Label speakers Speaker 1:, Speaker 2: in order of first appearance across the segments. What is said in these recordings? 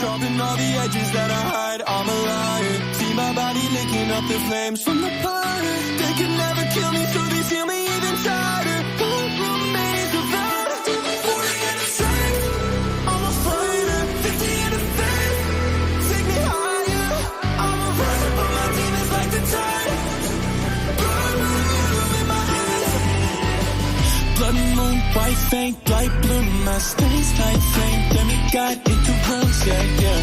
Speaker 1: Sharpen all the edges that I hide, I'm a liar. See my body licking up the flames from the fire. They can never kill me, so they seal me even tighter. What remains of us? 40 in the strength, I'm a fighter. 50 in the faith, take me higher. I'm a riser, but my demons like the tide. Burn in my eyes. Blood moon, white faint, light blue, my stains night flame. Demigod into rose, yeah.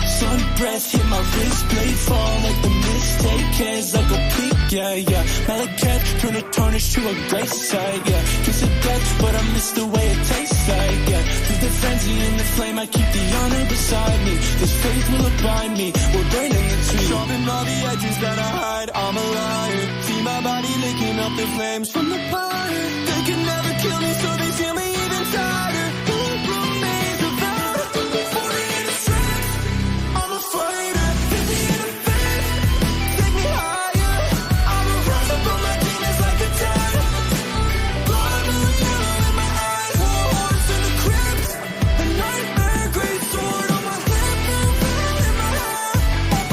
Speaker 1: Sun breath hit my wrist, blade fall like the mistake. Cares like a peak, yeah. Malachite, turn a tarnish to a gray side, yeah. Kiss it back, but I miss the way it tastes like, yeah. Through the frenzy and the flame, I keep the honor beside me. This faith will abide me, we're burning the tree. Sharpen all the edges that I hide, I'm a liar. See my body licking up the flames from the fire. They can never kill me, so they seal me even tighter. What remains of us? 40 in the strength, I'm a fighter. 50 in the faith, take me higher. I'm a riser, but my demons like the tide. Blood moon yellow in my eyes, war horse in the crypt. A nightmare, great sword on my hip, in my heart.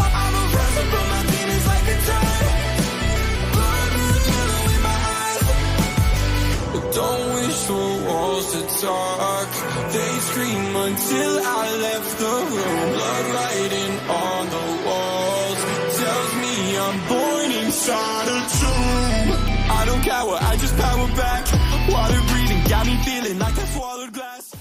Speaker 1: I'm a riser, but my demons like the tide. Blood moon yellow in my eyes. Don't wish for walls to talk. They scream until I left the room. Blood writing on the walls tells me I'm born inside a tomb. I don't cower, I just power back. Water breathing got me feeling like I swallowed glass.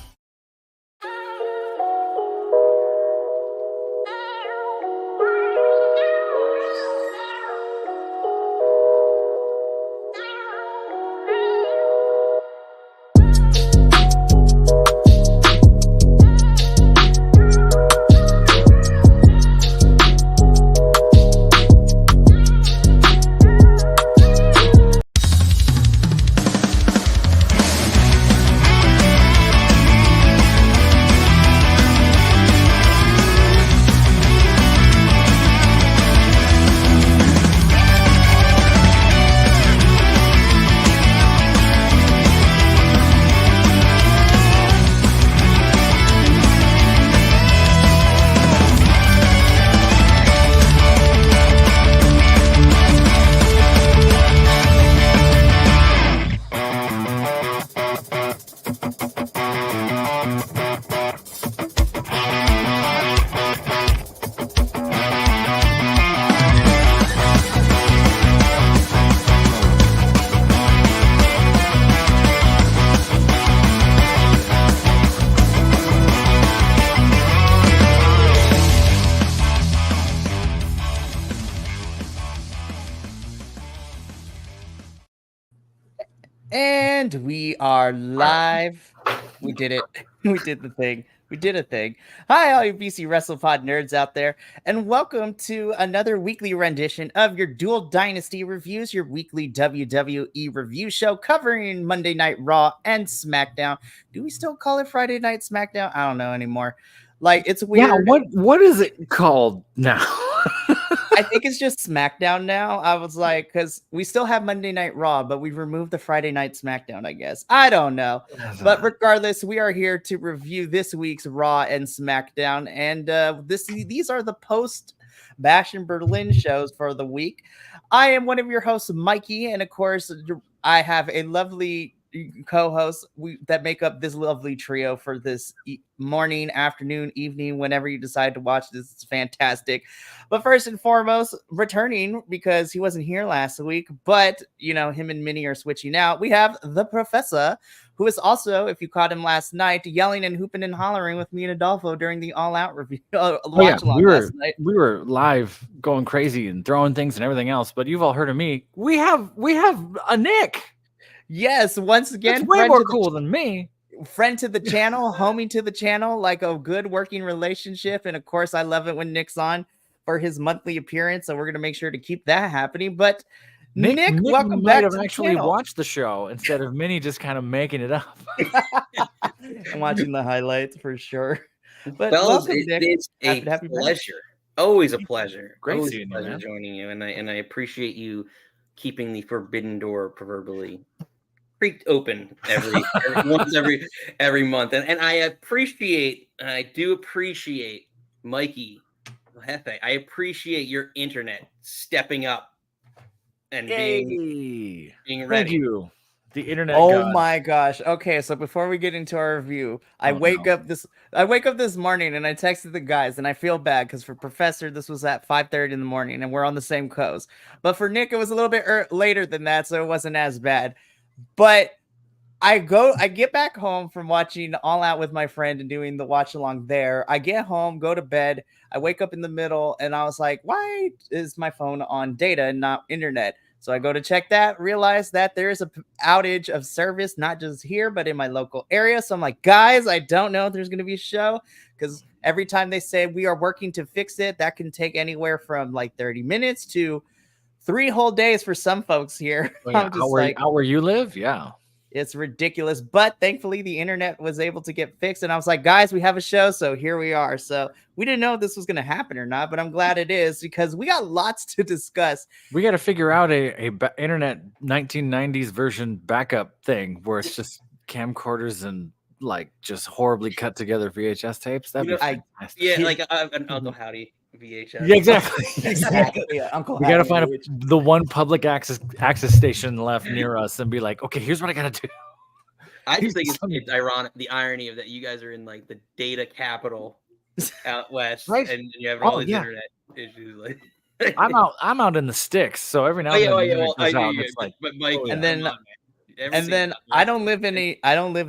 Speaker 2: And we are live. We did it. We did the thing. We did a thing. Hi, all you BC WrestlePod nerds out there, and welcome to another weekly rendition of your Dual Dynasty reviews, your weekly WWE review show covering Monday Night Raw and SmackDown. Do we still call it Friday Night SmackDown? I don't know anymore. Like, it's weird.
Speaker 3: Yeah, what is it called now?
Speaker 2: I think it's just SmackDown now. I was like, because we still have Monday Night Raw, but we've removed the Friday Night SmackDown, I guess. I don't know. But regardless, we are here to review this week's Raw and SmackDown. And these are the post Bash in Berlin shows for the week. I am one of your hosts, Mikey. And of course, I have a lovely co-hosts that make up this lovely trio for this morning, afternoon, evening, whenever you decide to watch this. It's fantastic. But first and foremost, returning because he wasn't here last week, but you know, him and Minnie are switching out. We have the Professor, who is also, if you caught him last night, yelling and hooping and hollering with me and Adolfo during the All Out review. Last night.
Speaker 3: We were live going crazy and throwing things and everything else, but you've all heard of me. We have a Nick.
Speaker 2: Yes, once again,
Speaker 3: that's way more cool than me.
Speaker 2: Friend to the channel, homie to the channel, like a good working relationship. And of course, I love it when Nick's on for his monthly appearance. So we're going to make sure to keep that happening. But Nick welcome back to the
Speaker 3: actually
Speaker 2: channel.
Speaker 3: Watched the show instead of Minnie just kind of making it up.
Speaker 2: I'm watching the highlights for sure. But
Speaker 4: well,
Speaker 2: welcome, Nick.
Speaker 4: It's a pleasure. Always a pleasure.
Speaker 3: Great
Speaker 4: Always
Speaker 3: seeing
Speaker 4: a pleasure
Speaker 3: you,
Speaker 4: joining you, and I appreciate you keeping the forbidden door proverbially creaked open every month, and I do appreciate Mikey Jefe. I appreciate your internet stepping up and being ready.
Speaker 3: Thank you. The internet.
Speaker 2: Oh
Speaker 3: god.
Speaker 2: my gosh. Okay, so before we get into our review, I wake up this morning and I texted the guys, and I feel bad because for Professor this was at 5:30 in the morning and we're on the same coast. But for Nick it was a little bit later than that, so it wasn't as bad. But I get back home from watching All Out with my friend and doing the watch along there. I get home, go to bed. I wake up in the middle and I was like, why is my phone on data and not internet? So I go to check that, realize that there is a outage of service, not just here, but in my local area. So I'm like, guys, I don't know if there's going to be a show because every time they say we are working to fix it, that can take anywhere from like 30 minutes to 3 whole days for some folks here.
Speaker 3: Oh, yeah. Out where you live? Yeah.
Speaker 2: It's ridiculous, but thankfully the internet was able to get fixed. And I was like, guys, we have a show. So here we are. So we didn't know if this was going to happen or not, but I'm glad it is because we got lots to discuss.
Speaker 3: We got to figure out a internet 1990s version backup thing where it's just camcorders and like just horribly cut together VHS tapes. That'd be fantastic.
Speaker 4: Yeah, like an Uncle Howdy VHS.
Speaker 3: Yeah, exactly.
Speaker 2: Exactly. Yeah, Uncle
Speaker 3: we got to find the one public access station left near us and be like, okay, here's what I got to do.
Speaker 4: I just think it's ironic, the irony of that you guys are in like the data capital out west,
Speaker 3: right?
Speaker 4: And you have all these internet issues. Like
Speaker 3: I'm out in the sticks, so every now and then
Speaker 2: and then I don't live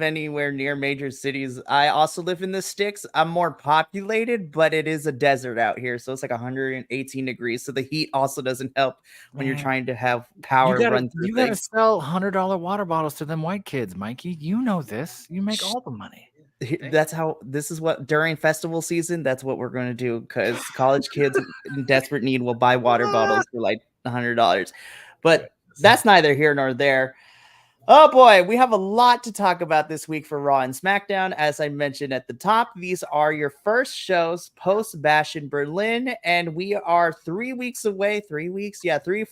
Speaker 2: anywhere near major cities. I also live in the sticks. I'm more populated, but it is a desert out here, so it's like 118 degrees. So the heat also doesn't help when you're trying to have power run through.
Speaker 3: You gotta sell $100 water bottles to them white kids, Mikey. You know this. You make all the money.
Speaker 2: This is what during festival season, that's what we're going to do because college kids in desperate need will buy water bottles for like $100. But that's neither here nor there. Oh boy, we have a lot to talk about this week for Raw and SmackDown. As I mentioned at the top, these are your first shows post Bash in Berlin, and we are 3 weeks away, 3 weeks,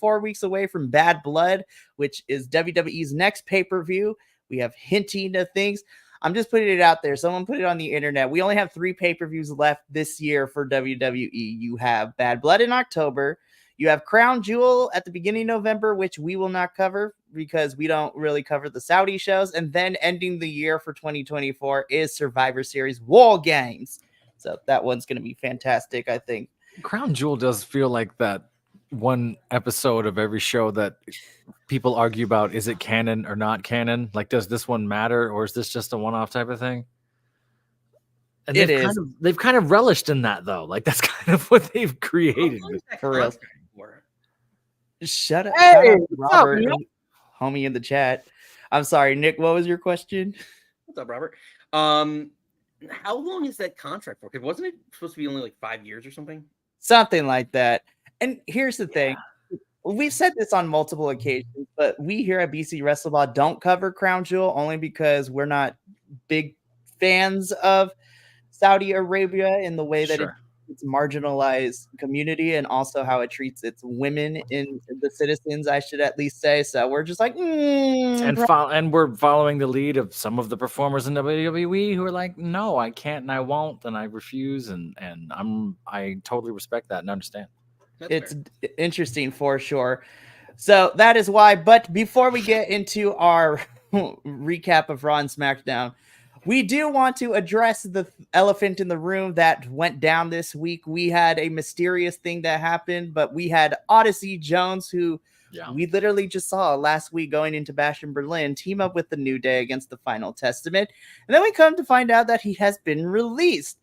Speaker 2: 4 weeks away from Bad Blood, which is WWE's next pay-per-view. We have hinting of things. I'm just putting it out there. Someone put it on the internet. We only have 3 pay-per-views left this year for WWE. You have Bad Blood in October. You have Crown Jewel at the beginning of November, which we will not cover because we don't really cover the Saudi shows. And then ending the year for 2024 is Survivor Series War Games. So that one's going to be fantastic, I think.
Speaker 3: Crown Jewel does feel like that one episode of every show that people argue about, is it canon or not canon? Like, does this one matter or is this just a one-off type of thing? And they've kind of relished in that, though. Like, that's kind of what they've created.
Speaker 2: For real. Shut up.
Speaker 3: Hey,
Speaker 2: Robert, homie in the chat. I'm sorry, Nick, what was your question?
Speaker 4: What's up, Robert? How long is that contract for? Because wasn't it supposed to be only like 5 years or something?
Speaker 2: Something like that. And here's the thing. We've said this on multiple occasions, but we here at BC WrestleBall don't cover Crown Jewel only because we're not big fans of Saudi Arabia in the way that it's marginalized community and also how it treats its women in the citizens, I should at least say. So we're just like,
Speaker 3: and we're following the lead of some of the performers in WWE who are like, no, I can't and I won't and I refuse, and I totally respect that and understand.
Speaker 2: It's interesting for sure. So that is why. But before we get into our recap of Raw and SmackDown, we do want to address the elephant in the room that went down this week. We had a mysterious thing that happened, but we had Odyssey Jones, who we literally just saw last week going into Bash in Berlin, team up with the New Day against the Final Testament. And then we come to find out that he has been released.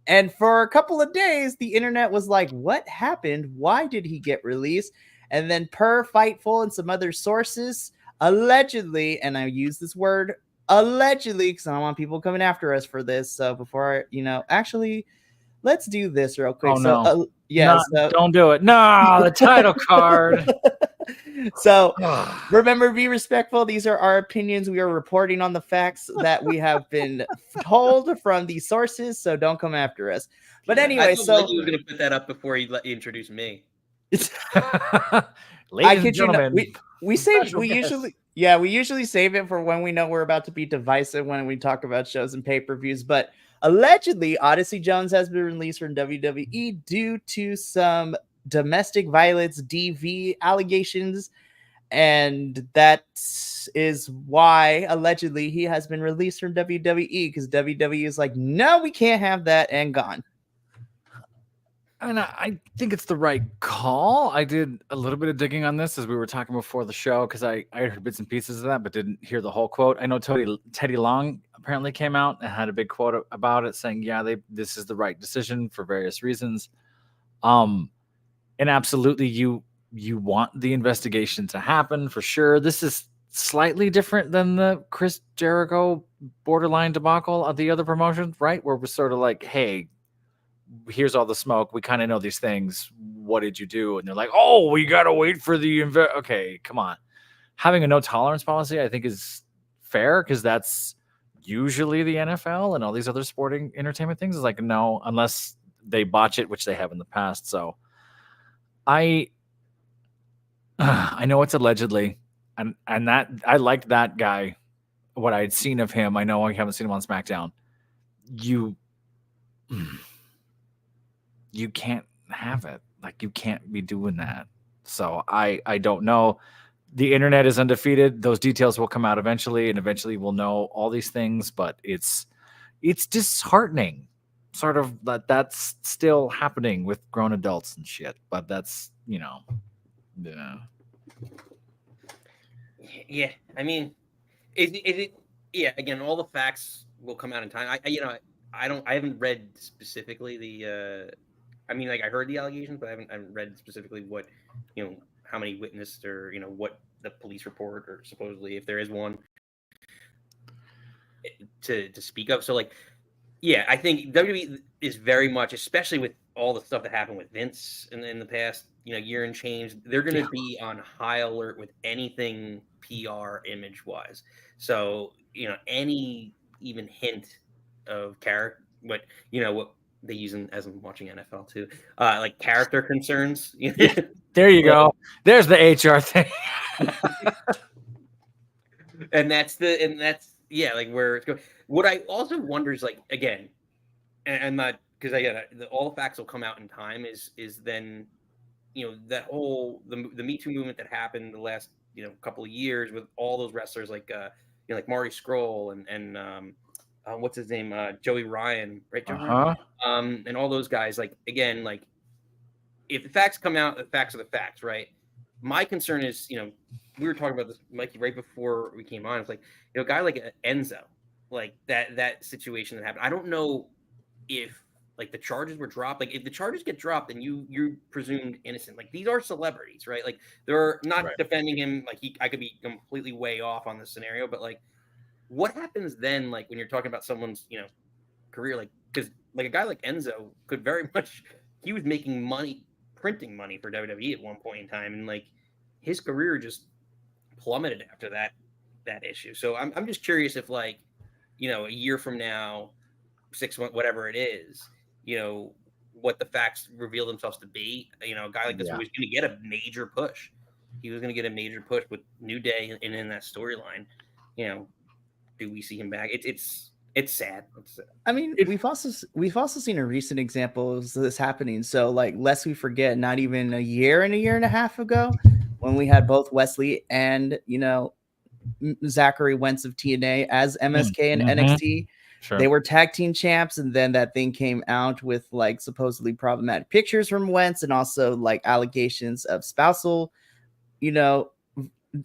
Speaker 2: And for a couple of days, the internet was like, what happened? Why did he get released? And then per Fightful and some other sources, allegedly, and I use this word allegedly because I don't want people coming after us for this. So before, actually, let's do this real quick.
Speaker 3: Oh, no. Don't do it. No, the title card.
Speaker 2: So remember, be respectful. These are our opinions. We are reporting on the facts that we have been told from these sources. So don't come after us. But anyway,
Speaker 4: so you were going to put that up before you introduce me.
Speaker 3: Ladies and gentlemen,
Speaker 2: we say we Yeah, we usually save it for when we know we're about to be divisive when we talk about shows and pay-per-views, but allegedly Odyssey Jones has been released from WWE due to some domestic violence DV allegations, and that is why allegedly he has been released from WWE because WWE is like, no, we can't have that, and gone.
Speaker 3: And I think it's the right call. I did a little bit of digging on this as we were talking before the show because I heard bits and pieces of that, but didn't hear the whole quote. I know Teddy Long apparently came out and had a big quote about it, saying, "Yeah, this is the right decision for various reasons." And absolutely, you want the investigation to happen for sure. This is slightly different than the Chris Jericho borderline debacle of the other promotions, right? Where we're sort of like, hey, here's all the smoke. We kind of know these things. What did you do? And they're like, oh, we got to wait for the okay, come on. Having a no tolerance policy, I think, is fair because that's usually the NFL and all these other sporting entertainment things is like, no, unless they botch it, which they have in the past. So I know it's allegedly, and that I liked that guy, what I had seen of him. I know I haven't seen him on SmackDown. You can't have it. Like, you can't be doing that. So I don't know. The internet is undefeated. Those details will come out eventually, and eventually we'll know all these things, but it's disheartening sort of that's still happening with grown adults and shit. But that's, yeah.
Speaker 4: Yeah, I mean, is it? Yeah, again, all the facts will come out in time. I haven't read specifically the. I mean, like I heard the allegations, but I haven't read specifically what, how many witnessed or what the police report or supposedly if there is one to speak of. So like, yeah, I think WWE is very much, especially with all the stuff that happened with Vince in the past, year and change, they're going to be on high alert with anything PR image wise. So, any even hint of character, what they use as I'm watching NFL too, like character concerns.
Speaker 3: There you go. There's the HR thing.
Speaker 4: and that's like where it's going. What I also wonder is like, again, and not because all the facts will come out in time is then, that whole, the Me Too movement that happened the last, couple of years with all those wrestlers like, like Marty Scurll and what's his name? Joey Ryan, right? Joey Ryan? And all those guys, like, again, like if the facts come out, the facts are the facts, right? My concern is, we were talking about this, Mikey, right before we came on. It's like, a guy like Enzo, like that situation that happened. I don't know if like the charges were dropped. Like if the charges get dropped, then you're presumed innocent. Like these are celebrities, right? Like they're not defending him. Like I could be completely way off on this scenario, but like, what happens then? Like when you're talking about someone's, career, like because like a guy like Enzo could very much, he was making money, printing money for WWE at one point in time, and like his career just plummeted after that issue. So I'm just curious if like, a year from now, 6 months, whatever it is, what the facts reveal themselves to be. A guy like this was going to get a major push. He was going to get a major push with New Day and in that storyline. Do we see him back? It's sad.
Speaker 2: I mean, we've also seen a recent example of this happening. So like, lest we forget, not even a year and a half ago, when we had both Wesley and Zachary Wentz of TNA as MSK and NXT. Sure. They were tag team champs, and then that thing came out with like supposedly problematic pictures from Wentz and also like allegations of spousal,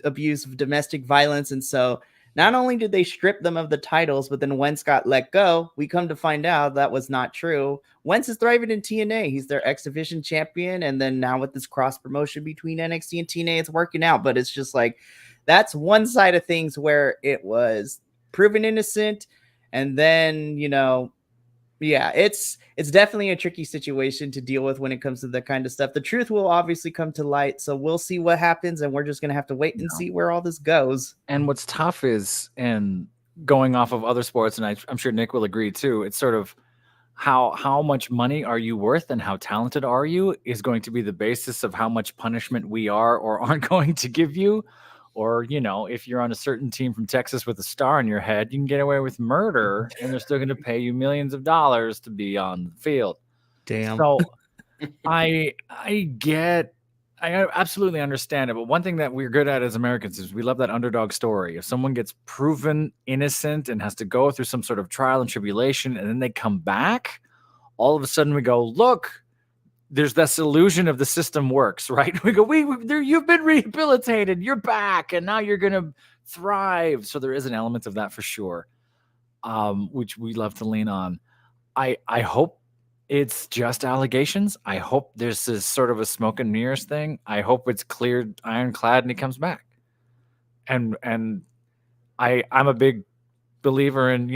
Speaker 2: abuse of domestic violence. And so not only did they strip them of the titles, but then Wentz got let go. We come to find out that was not true. Wentz is thriving in TNA. He's their X Division champion. And then now with this cross promotion between NXT and TNA, it's working out. But it's just like, that's one side of things where it was proven innocent. And then, it's definitely a tricky situation to deal with when it comes to that kind of stuff. The truth will obviously come to light. So we'll see what happens. And we're just going to have to wait and see where all this goes.
Speaker 3: And what's tough is, and going off of other sports, and I'm sure Nick will agree too, it's sort of how much money are you worth and how talented are you is going to be the basis of how much punishment we are or aren't going to give you. Or, if you're on a certain team from Texas with a star on your head, you can get away with murder and they're still going to pay you millions of dollars to be on the field.
Speaker 2: Damn.
Speaker 3: So I absolutely understand it. But one thing that we're good at as Americans is we love that underdog story. If someone gets proven innocent and has to go through some sort of trial and tribulation and then they come back, all of a sudden we go, look, there's this illusion of the system works, right? We go, you've been rehabilitated, you're back, and now you're going to thrive. So there is an element of that for sure, which we love to lean on. I hope it's just allegations. I hope there's this sort of a smoke and mirrors thing. I hope it's cleared ironclad and he comes back. And I'm a big believer in,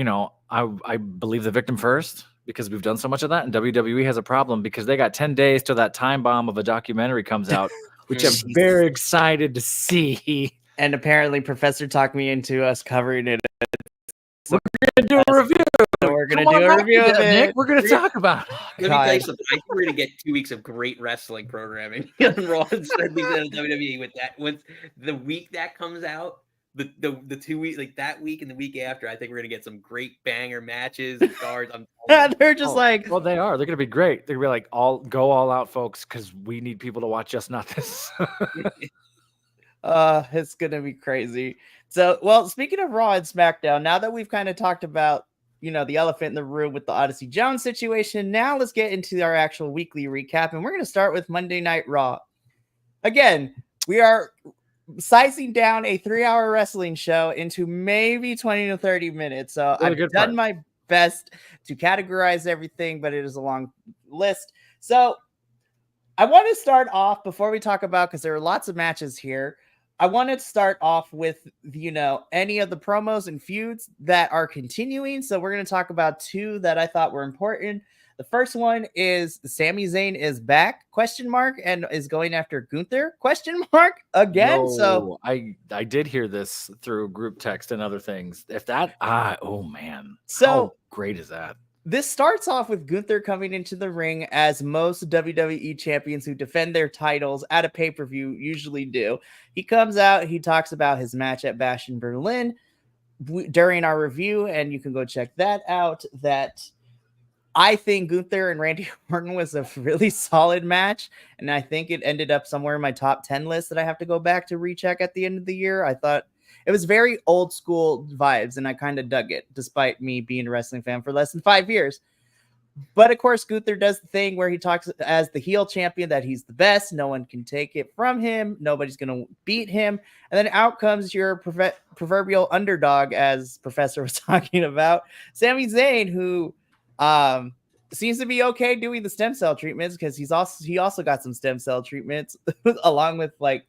Speaker 3: I believe the victim first, because we've done so much of that, and WWE has a problem because they got 10 days till that time bomb of a documentary comes out, which I'm very excited to see.
Speaker 2: And apparently Professor talked me into us covering it.
Speaker 3: We're going to do a review.
Speaker 2: We're going to do a review of it.
Speaker 3: Nick. We're going to talk about it.
Speaker 4: Let me tell you something. I think we're going to get 2 weeks of great wrestling programming on Raw instead of WWE with that. Once the week that comes out, the 2 weeks, like that week and the week after, I think we're gonna get some great banger matches and stars.
Speaker 2: They're just
Speaker 3: well, they are. They're gonna be great. They're gonna be like all out, folks, because we need people to watch us, not this.
Speaker 2: It's gonna be crazy. So, well, speaking of Raw and SmackDown, now that we've kind of talked about, the elephant in the room with the Odyssey Jones situation, now let's get into our actual weekly recap, and we're gonna start with Monday Night Raw. Again, we are sizing down a 3-hour wrestling show into maybe 20 to 30 minutes. So I've done my best to categorize everything, but it is a long list. So I want to start off before we talk about, because there are lots of matches here. I want to start off with, any of the promos and feuds that are continuing. So we're going to talk about 2 that I thought were important. The first one is Sami Zayn is back, ? And is going after Gunther, ? Again.
Speaker 3: No,
Speaker 2: so
Speaker 3: I did hear this through group text and other things. If that, oh man.
Speaker 2: So
Speaker 3: how great is that?
Speaker 2: This starts off with Gunther coming into the ring, as most WWE champions who defend their titles at a pay-per-view usually do. He comes out, he talks about his match at Bash in Berlin during our review, and you can go check that out. That I think Gunther and Randy Orton was a really solid match, and I think it ended up somewhere in my top 10 list that I have to go back to recheck at the end of the year. I thought it was very old school vibes, and I kind of dug it, despite me being a wrestling fan for less than 5 years. But of course, Gunther does the thing where he talks as the heel champion that he's the best. No one can take it from him. Nobody's going to beat him. And then out comes your proverbial underdog, as Professor was talking about, Sami Zayn, who seems to be okay doing the stem cell treatments, because he also got some stem cell treatments along with like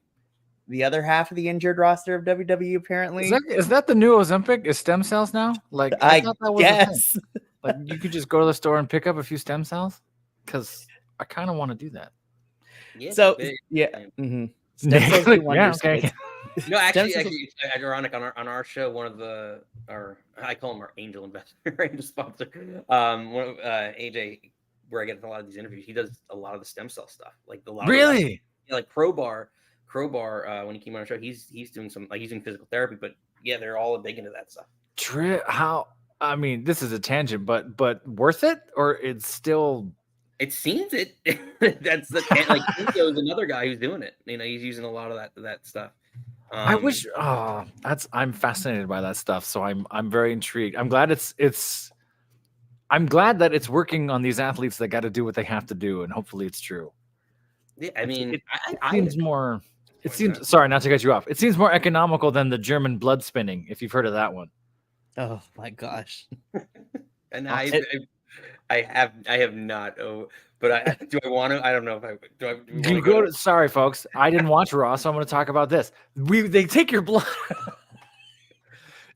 Speaker 2: the other half of the injured roster of WWE. Apparently,
Speaker 3: is that the new Ozempic? Is stem cells now? Like
Speaker 2: I thought that was guess.
Speaker 3: Like you could just go to the store and pick up a few stem cells, because I kind of want to do that.
Speaker 4: Yeah,
Speaker 2: so yeah,
Speaker 3: mm-hmm. Yeah, okay.
Speaker 4: No, actually, it's ironic. On our show, one of I call him our angel investor, angel sponsor. One of AJ, where I get a lot of these interviews, he does a lot of the stem cell stuff, like
Speaker 3: really,
Speaker 4: like Crowbar. When he came on our show, he's doing some, like, he's doing physical therapy, but yeah, they're all big into that stuff.
Speaker 3: How? I mean, this is a tangent, but worth it, or it's still.
Speaker 4: It seems it. That's like Inco's another guy who's doing it. He's using a lot of that stuff.
Speaker 3: I wish. I'm fascinated by that stuff. So I'm very intrigued. I'm glad I'm glad that it's working on these athletes that got to do what they have to do, and hopefully it's true.
Speaker 4: Yeah, I mean,
Speaker 3: it seems more. It seems. Sorry, not to cut you off. It seems more economical than the German blood spinning, if you've heard of that one.
Speaker 2: Oh my gosh!
Speaker 4: And I have not. Oh, but do I want to? I don't know if I do.
Speaker 3: You go to. Sorry, folks. I didn't watch Raw, so I'm going to talk about this. They take your blood.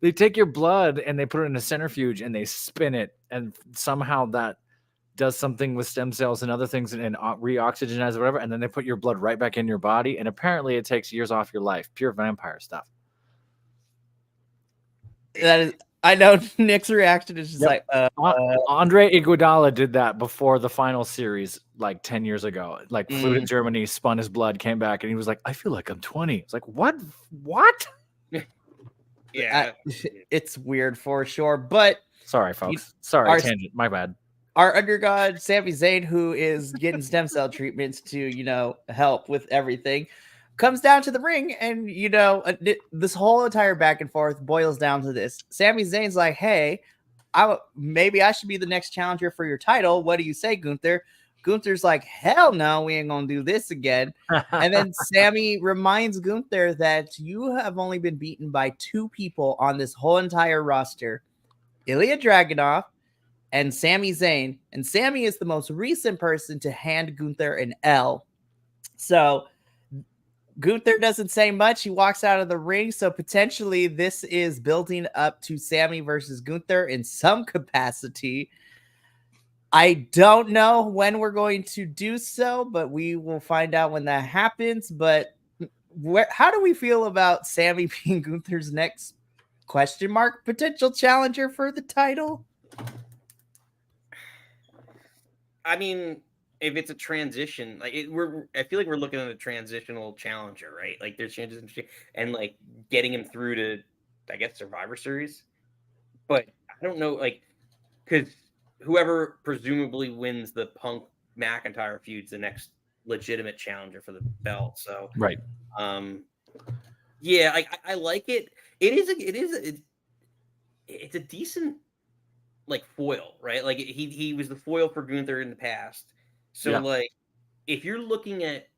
Speaker 3: They take your blood and they put it in a centrifuge and they spin it, and somehow that does something with stem cells and other things and re-oxygenizes whatever, and then they put your blood right back in your body, and apparently it takes years off your life. Pure vampire stuff.
Speaker 2: That is I know Nick's reaction is just like,
Speaker 3: Andre Iguodala did that before the final series, like 10 years ago. Like flew to Germany, spun his blood, came back, and he was like, "I feel like I'm 20." It's like, what?
Speaker 4: Yeah,
Speaker 2: it's weird for sure. But
Speaker 3: sorry, folks. Sorry, tangent. My bad.
Speaker 2: Our undergod, Sami Zayn, who is getting stem cell treatments to, help with everything, comes down to the ring, and this whole entire back and forth boils down to this. Sami Zayn's like, "Hey, maybe I should be the next challenger for your title. What do you say, Gunther?" Gunther's like, "Hell no, we ain't gonna do this again." And then Sami reminds Gunther that you have only been beaten by 2 people on this whole entire roster: Ilya Dragunov and Sami Zayn. And Sami is the most recent person to hand Gunther an L. So Gunther doesn't say much. He walks out of the ring. So potentially this is building up to Sami versus Gunther in some capacity. I don't know when we're going to do so, but we will find out when that happens. But how do we feel about Sami being Gunther's next potential challenger for the title?
Speaker 4: I mean, if it's a transition, like I feel like we're looking at a transitional challenger, right? Like there's changes and like getting him through to, I guess, Survivor Series. But I don't know, like, because whoever presumably wins the Punk McIntyre feud's the next legitimate challenger for the belt. So
Speaker 3: right,
Speaker 4: yeah, I like it. It's a decent like foil, right? Like he was the foil for Gunther in the past. So like if you're looking at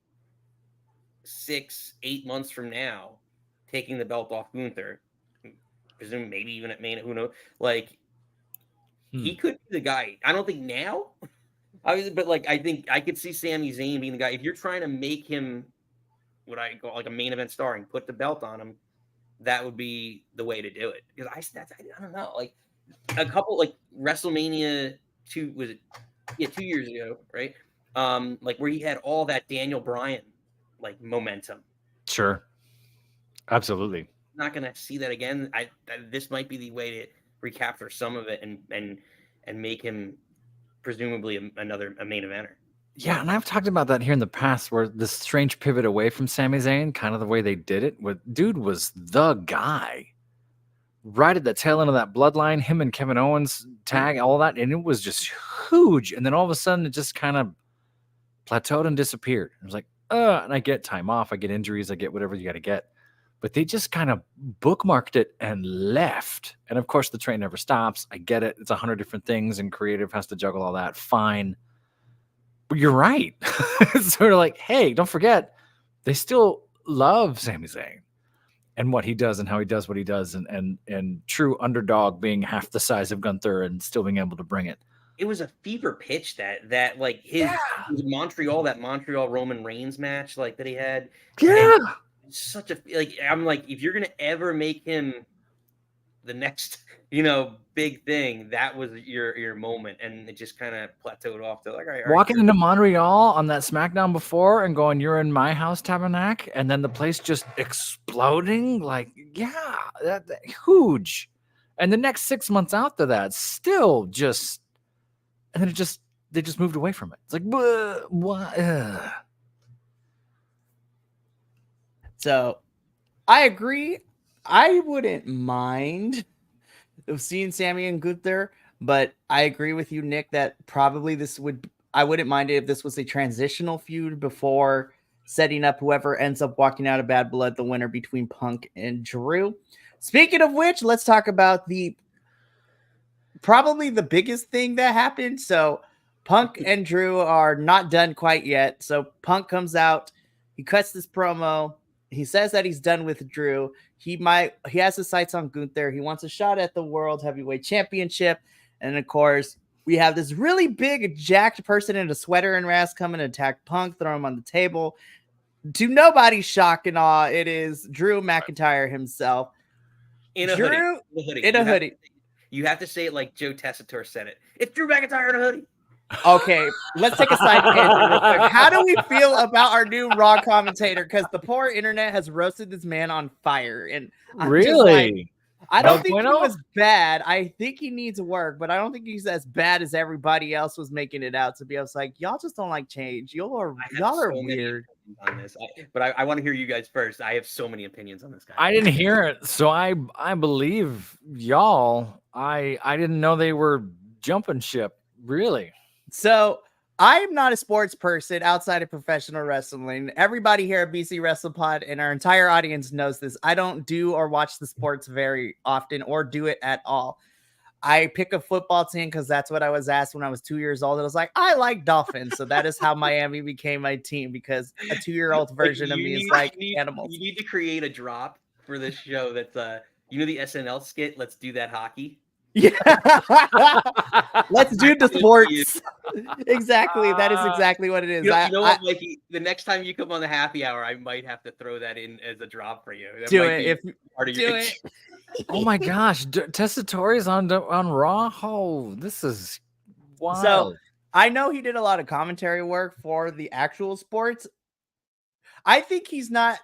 Speaker 4: 6-8 months from now taking the belt off Gunther, presume maybe even at Main, who knows, like he could be the guy. I don't think now, obviously, but like I think I could see Sami Zayn being the guy. If you're trying to make him what I call like a main event star and put the belt on him, that would be the way to do it. Because I don't know, like a couple like WrestleMania 2 was it 2 years ago, right? Like where he had all that Daniel Bryan like momentum.
Speaker 3: Sure, absolutely.
Speaker 4: Not gonna see that again. This might be the way to recapture some of it and make him presumably a main eventer.
Speaker 3: Yeah, and I've talked about that here in the past, where this strange pivot away from Sami Zayn, kind of the way they did it, with dude was the guy. Right at the tail end of that bloodline, him and Kevin Owens tag, all that, and it was just huge. And then all of a sudden, it just kind of plateaued and disappeared. It was like, and I get time off, I get injuries, I get whatever you got to get. But they just kind of bookmarked it and left. And of course, the train never stops. I get it. It's 100 different things, and creative has to juggle all that. Fine. But you're right. It's sort of like, hey, don't forget, they still love Sami Zayn and what he does and how he does what he does, and true underdog being half the size of Gunther and still being able to bring it.
Speaker 4: It was a fever pitch that like his Montreal Roman Reigns match like that he had.
Speaker 3: Yeah.
Speaker 4: Such a like I'm like, if you're gonna ever make him the next big thing, that was your moment, and it just kind of plateaued off to like, all right,
Speaker 3: walking into Montreal on that SmackDown before and going, "You're in my house, Tabernacle," and then the place just exploding, like, that huge. And the next 6 months after that, still just, and then they just moved away from it. It's like, what?
Speaker 2: So I agree. I wouldn't mind seeing Sami and Gunther, but I agree with you, Nick, that probably I wouldn't mind it if this was a transitional feud before setting up whoever ends up walking out of Bad Blood, the winner between Punk and Drew. Speaking of which, let's talk about probably the biggest thing that happened. So Punk and Drew are not done quite yet. So Punk comes out, he cuts this promo. He says that he's done with Drew. He has his sights on Gunther. He wants a shot at the World Heavyweight Championship. And of course, we have this really big, jacked person in a sweater and mask come and attack Punk, throw him on the table. To nobody's shock and awe, it is Drew McIntyre himself.
Speaker 4: In a hoodie. You have to say it like Joe Tessitore said it. It's Drew McIntyre in a hoodie.
Speaker 2: Okay, let's take a side tangent real quick. How do we feel about our new Raw commentator? Because the poor internet has roasted this man on fire, and I'm I don't think he
Speaker 3: bueno?
Speaker 2: was bad. I think he needs work, but I don't think he's as bad as everybody else was making it out to be. I was like, y'all just don't like change. Y'all are weird.
Speaker 4: On this, but I want to hear you guys first. I have so many opinions on this guy.
Speaker 3: I didn't hear it, so I believe y'all. I didn't know they were jumping ship. Really?
Speaker 2: So I'm not a sports person outside of professional wrestling. Everybody here at BC WrestlePod and our entire audience knows this. I don't do or watch the sports very often or do it at all. I pick a football team because that's what I was asked when I was 2 years old. I was like, I like Dolphins. So that is how Miami became my team, because a 2-year-old version of me is like animals.
Speaker 4: You need to create a drop for this show that's you know the SNL skit, Let's Do That Hockey?
Speaker 2: Yeah. Let's do the sports. Exactly. That is exactly what it is.
Speaker 4: You know what, Mikey? The next time you come on the happy hour, I might have to throw that in as a drop for you. That
Speaker 2: do
Speaker 4: might
Speaker 2: it.
Speaker 4: be part of your...
Speaker 3: Oh my gosh, Tessitore's on Raw. Oh, this is wild.
Speaker 2: So I know he did a lot of commentary work for the actual sports. I think he's not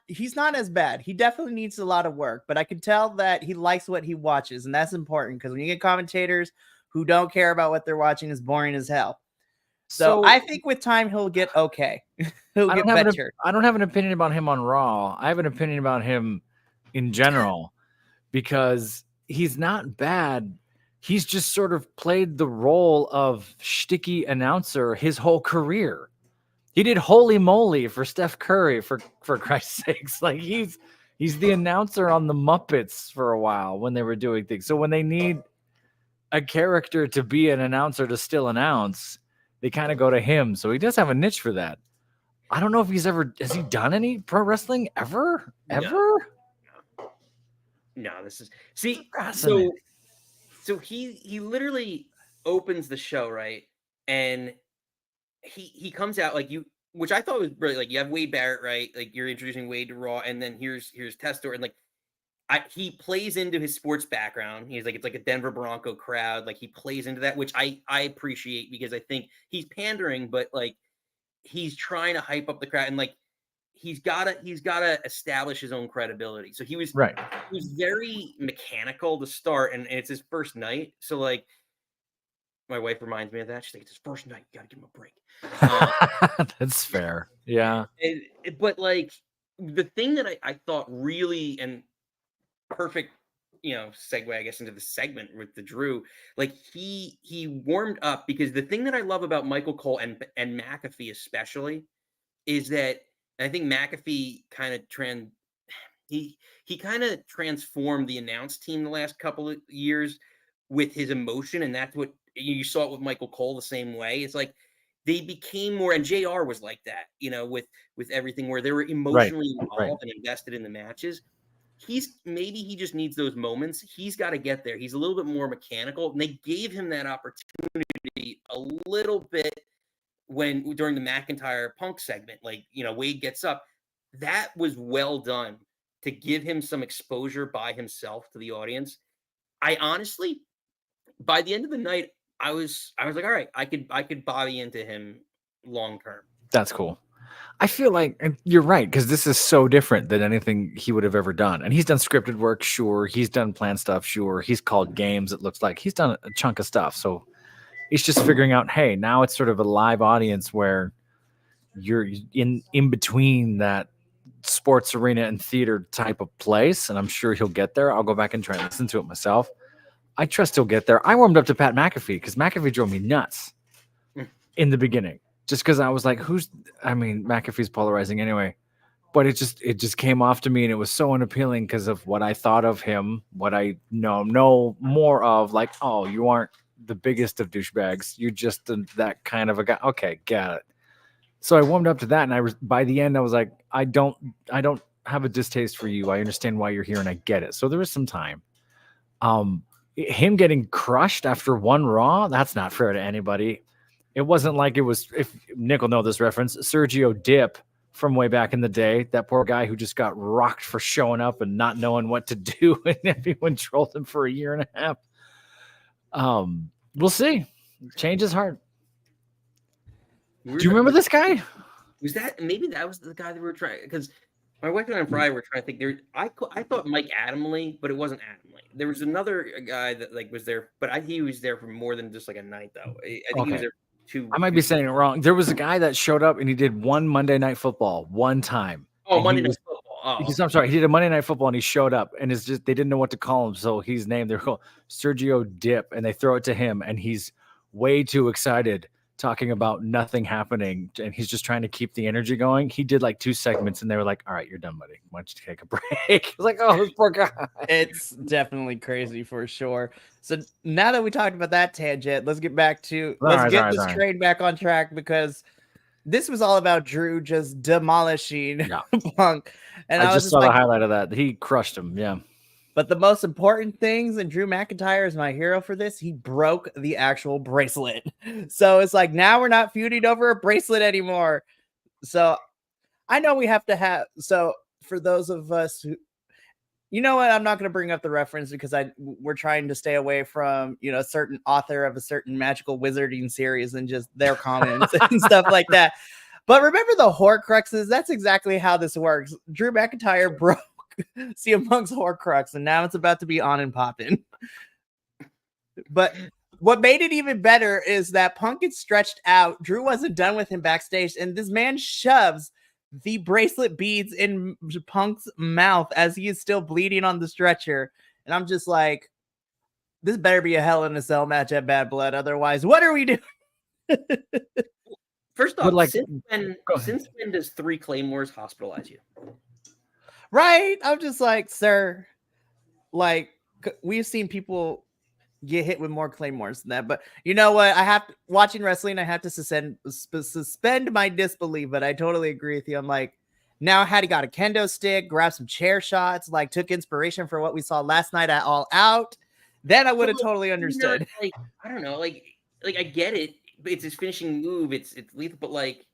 Speaker 2: as bad. He definitely needs a lot of work, but I can tell that he likes what he watches, and that's important, because when you get commentators who don't care about what they're watching, is boring as hell. So I think with time he'll get okay. He'll get better.
Speaker 3: I don't have an opinion about him on Raw. I have an opinion about him in general, because he's not bad. He's just sort of played the role of shticky announcer his whole career. He did Holy Moly for Steph Curry, for Christ's sakes. Like, he's the announcer on the Muppets for a while when they were doing things. So when they need a character to be an announcer to still announce, they kind of go to him. So he does have a niche for that. I don't know if has he done any pro wrestling ever?
Speaker 4: No, this is so he literally opens the show, right? And he comes out like which I thought was really, like, you have Wade Barrett, right? Like, you're introducing Wade to Raw, and then here's Testor, and like he plays into his sports background. He's like, it's like a Denver Bronco crowd. Like, he plays into that, which I appreciate, because I think he's pandering, but like he's trying to hype up the crowd, and like he's gotta establish his own credibility. So he was very mechanical to start, and it's his first night. So like, my wife reminds me of that. She's like, it's his first night. You got to give him a break.
Speaker 3: That's fair. Yeah.
Speaker 4: But like, the thing that I thought really, and perfect, segue, I guess, into the segment with the Drew, like he warmed up, because the thing that I love about Michael Cole and McAfee especially is that, I think McAfee kind of transformed the announce team the last couple of years with his emotion, and that's what you saw it with Michael Cole the same way. It's like they became more, and JR was like that, with everything, where they were emotionally involved and invested in the matches. He just needs those moments. He's got to get there. He's a little bit more mechanical, and they gave him that opportunity a little bit during the McIntyre Punk segment. Like, Wade gets up. That was well done to give him some exposure by himself to the audience. I honestly, by the end of the night, I was like, all right, I could buy into him long term.
Speaker 3: That's cool. I feel like you're right, because this is so different than anything he would have ever done. And he's done scripted work, sure. He's done planned stuff, sure. He's called games, it looks like. He's done a chunk of stuff. So it's just figuring out, hey, now it's sort of a live audience where you're in between that sports arena and theater type of place. And I'm sure he'll get there. I'll go back and try and listen to it myself. I trust he'll get there. I warmed up to Pat McAfee because McAfee drove me nuts in the beginning. Just because I was like, McAfee's polarizing anyway. But it just came off to me, and it was so unappealing because of what I thought of him, what I know more of, like, oh, you aren't the biggest of douchebags. You're just that kind of a guy. Okay, got it. So I warmed up to that, and by the end, I was like, I don't have a distaste for you. I understand why you're here, and I get it. So there was some time. Him getting crushed after one Raw, that's not fair to anybody. It wasn't like it was, if Nick will know this reference, Sergio Dip from way back in the day, that poor guy who just got rocked for showing up and not knowing what to do, and everyone trolled him for a year and a half. We'll see. Change is hard. Do you remember this guy?
Speaker 4: Maybe that was the guy that we were trying, because My wife and I Friday were trying to think. I thought Mike Adamle, but it wasn't Adamle. There was another guy that like was there, but he was there for more than just like a night though. I think he was there two.
Speaker 3: I might be saying it wrong. There was a guy that showed up and he did one Monday Night Football one time.
Speaker 4: Oh, Monday Night Football. Oh,
Speaker 3: I'm sorry. He did a Monday Night Football and he showed up and it's just they didn't know what to call him, so he's named. They're called Sergio Dip, and they throw it to him, and he's way too excited, talking about nothing happening, and he's just trying to keep the energy going. He did like 2 segments, and they were like, "All right, you're done, buddy. Why don't you take a break?" I was like, "Oh, this poor guy."
Speaker 2: It's definitely crazy for sure. So now that we talked about that tangent, let's get back to get this train back on track, because this was all about Drew just demolishing Punk. And
Speaker 3: I just saw the highlight of that. He crushed him. Yeah.
Speaker 2: But the most important things, and Drew McIntyre is my hero for this, he broke the actual bracelet. So it's like, now we're not feuding over a bracelet anymore. So I know we have to have, so for those of us who, you know what, I'm not going to bring up the reference because we're trying to stay away from, a certain author of a certain magical wizarding series and just their comments and stuff like that. But remember the Horcruxes? That's exactly how this works. Drew McIntyre broke CM Punk's Horcrux, and now it's about to be on and popping. But what made it even better is that Punk gets stretched out. Drew wasn't done with him backstage, and this man shoves the bracelet beads in Punk's mouth as he is still bleeding on the stretcher. And I'm just like, this better be a Hell in a Cell match at Bad Blood. Otherwise, what are we doing?
Speaker 4: First off, like, since when does 3 Claymores hospitalize you?
Speaker 2: Right? I'm just like, sir, like, we've seen people get hit with more Claymores than that. But you know what? Watching wrestling, I have to suspend my disbelief, but I totally agree with you. I'm like, now had he got a kendo stick, grabbed some chair shots, like took inspiration for what we saw last night at All Out, then I would have totally understood.
Speaker 4: Like, I don't know, like I get it. It's his finishing move. It's lethal, but like,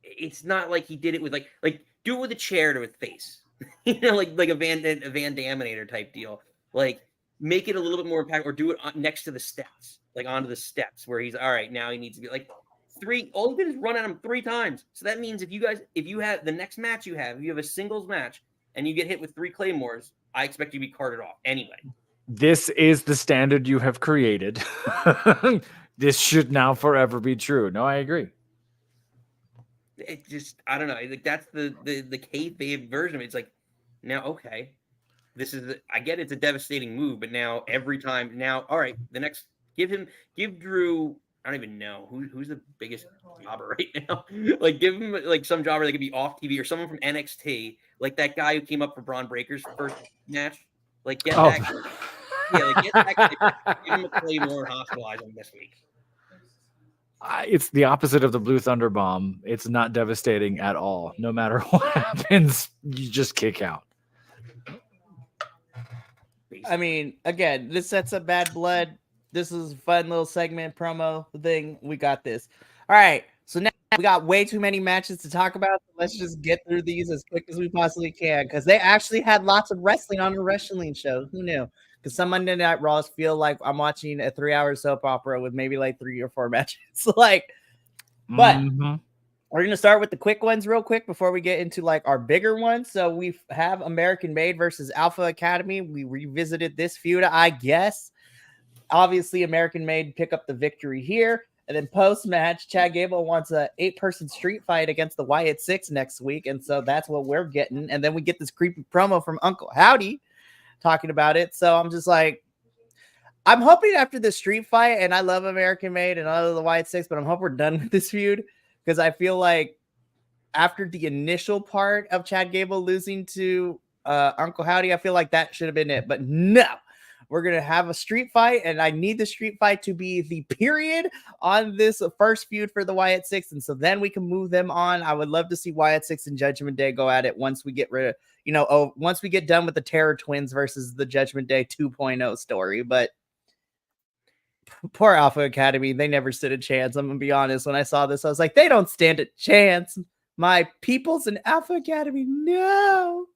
Speaker 4: it's not like he did it with like do it with a chair to his face, like a Van Daminator type deal. Like, make it a little bit more impactful, or do it next to the steps, like onto the steps where he's all right. Now he needs to be like 3. All he did is run at him 3 times. So that means if you have the next match if you have a singles match and you get hit with 3 Claymores, I expect you to be carted off anyway. This
Speaker 3: is the standard you have created. This should now forever be true. No, I agree.
Speaker 4: It just, I don't know. Like, that's the kayfabe version of it. It's like, now, okay, this is I get it's a devastating move, but now every time now, all right, the next give Drew, I don't even know who's the biggest jobber right now. Like, give him like some jobber that could be off TV or someone from NXT, like that guy who came up for Braun Breaker's first match. Like, get that guy. Yeah, like, get that guy. Give him a Claymore and hospitalize him this week.
Speaker 3: It's the opposite of the Blue Thunder Bomb. It's not devastating at all. No matter what happens, you just kick out.
Speaker 2: I mean, again, this sets up Bad Blood. This is a fun little segment promo thing. We got this. All right. So now we got way too many matches to talk about. So let's just get through these as quick as we possibly can, because they actually had lots of wrestling on a wrestling show. Who knew? Because some Monday Night Raws feel like I'm watching a 3-hour soap opera with maybe like 3 or 4 matches. But we're going to start with the quick ones real quick before we get into like our bigger ones. So we have American Made versus Alpha Academy. We revisited this feud, I guess. Obviously, American Made pick up the victory here. And then post-match, Chad Gable wants a 8-person street fight against the Wyatt Six next week. And so that's what we're getting. And then we get this creepy promo from Uncle Howdy talking about it. So I'm just like, I'm hoping after the street fight, and I love American Made and I love the Wyatt Six, but I'm hoping we're done with this feud, because I feel like after the initial part of Chad Gable losing to Uncle Howdy, I feel like that should have been it. But no, we're going to have a street fight, and I need the street fight to be the period on this first feud for the Wyatt Six. And so then we can move them on. I would love to see Wyatt Six and Judgment Day go at it once we get rid of, once we get done with the Terror Twins versus the Judgment Day 2.0 story. But poor Alpha Academy, they never stood a chance. I'm going to be honest. When I saw this, I was like, they don't stand a chance. My peoples in Alpha Academy, no.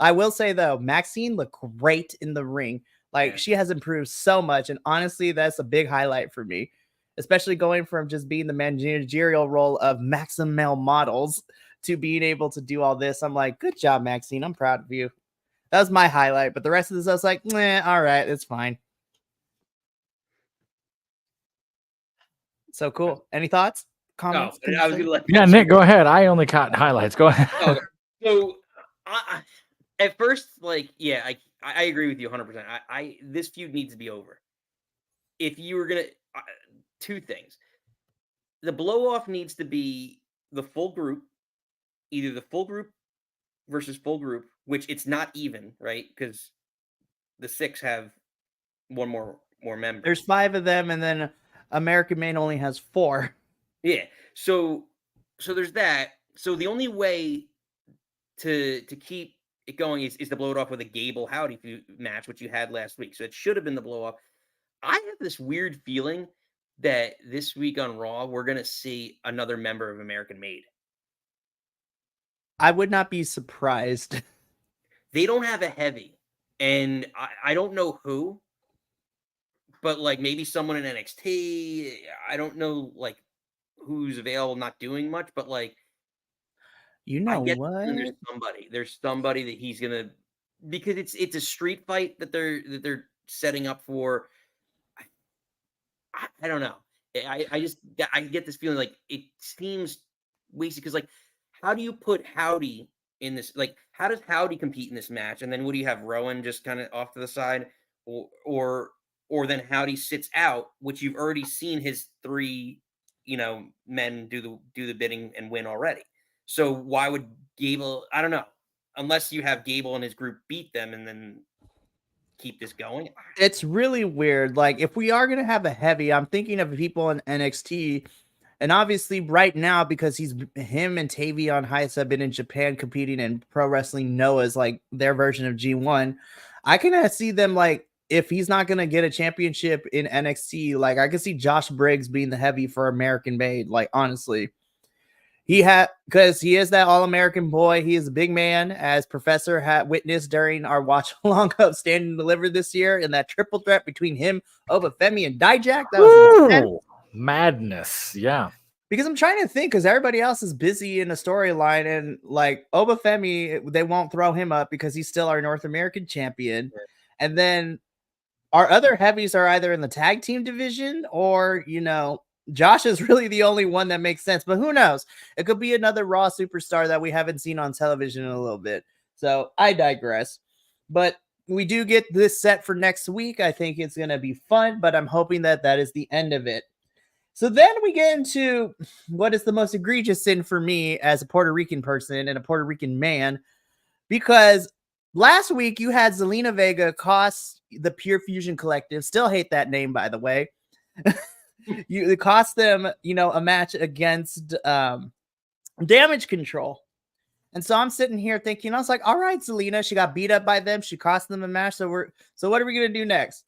Speaker 2: I will say, though, Maxine looked great in the ring. Like, she has improved so much. And honestly, that's a big highlight for me, especially going from just being the managerial role of Maxim Male Models to being able to do all this. I'm like, good job, Maxine. I'm proud of you. That was my highlight. But the rest of this, I was like, all right, it's fine. So cool. Any thoughts? Comments?
Speaker 4: No, I was gonna let.
Speaker 3: Yeah, Nick, go ahead. I only caught highlights. Go ahead.
Speaker 4: Okay. So, at first, like, yeah, I agree with you 100%. This feud needs to be over. If you were gonna, two things, the blow off needs to be the full group, either the full group versus full group, which it's not even, right? Because the 6 have one more member.
Speaker 2: There's 5 of them, and then American Made only has 4.
Speaker 4: Yeah. So there's that. So the only way to keep it going is to blow it off with a Gable Howdy match, which you had last week. So it should have been the blow off. I have this weird feeling that this week on Raw, we're going to see another member of American Made.
Speaker 2: I would not be surprised.
Speaker 4: They don't have a heavy, and I don't know who, but like maybe someone in NXT. I don't know like who's available, not doing much, but like,
Speaker 2: you know what?
Speaker 4: There's somebody that he's gonna, because it's a street fight that they're setting up for. I don't know. I get this feeling like it seems wasted because like, how do you put Howdy in this? Like, how does Howdy compete in this match? And then what do you have, Rowan just kind of off to the side, or then Howdy sits out, which you've already seen his 3, men do the bidding and win already. So why would Gable? I don't know, unless you have Gable and his group beat them and then keep this going.
Speaker 2: It's really weird. Like, if we are gonna have a heavy, I'm thinking of people in NXT, and obviously right now because him and Tavion Heights have been in Japan competing in Pro Wrestling Noah's, like their version of G1. I can see them like, if he's not gonna get a championship in NXT, like I can see Josh Briggs being the heavy for American Made. Like honestly, because he is that All-American boy. He is a big man, as Professor had witnessed during our watch along of Stand and Deliver this year, in that triple threat between him, Obafemi, and Dijak. That was
Speaker 3: madness. Yeah.
Speaker 2: Because I'm trying to think, because everybody else is busy in the storyline, and like Obafemi, they won't throw him up because he's still our North American champion. And then our other heavies are either in the tag team division or, Josh is really the only one that makes sense, but who knows? It could be another Raw superstar that we haven't seen on television in a little bit. So I digress. But we do get this set for next week. I think it's going to be fun, but I'm hoping that is the end of it. So then we get into what is the most egregious sin for me as a Puerto Rican person and a Puerto Rican man, because last week you had Zelina Vega cost the Pure Fusion Collective, still hate that name, by the way. It cost them, a match against Damage Control. And so I'm sitting here thinking, I was like, all right, Zelina, she got beat up by them. She cost them a match. So what are we going to do next?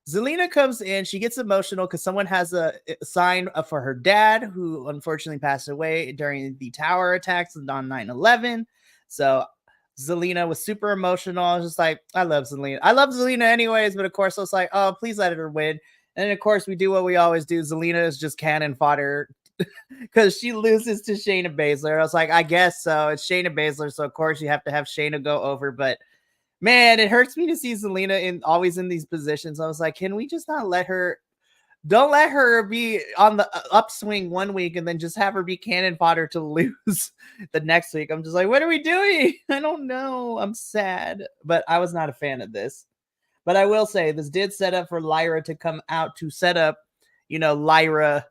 Speaker 2: Zelina comes in. She gets emotional because someone has a sign for her dad, who unfortunately passed away during the tower attacks on 9/11. So Zelina was super emotional. I was just like, I love Zelina. I love Zelina anyways, but of course I was like, oh, please let her win. And then, of course, we do what we always do. Zelina is just cannon fodder because she loses to Shayna Baszler. I was like, I guess so. It's Shayna Baszler, so of course you have to have Shayna go over. But man, it hurts me to see Zelina always in these positions. I was like, can we just not let her? Don't let her be on the upswing one week and then just have her be cannon fodder to lose the next week. I'm just like, what are we doing? I don't know. I'm sad, but I was not a fan of this. But I will say this did set up for Lyra to come out to set up, Lyra,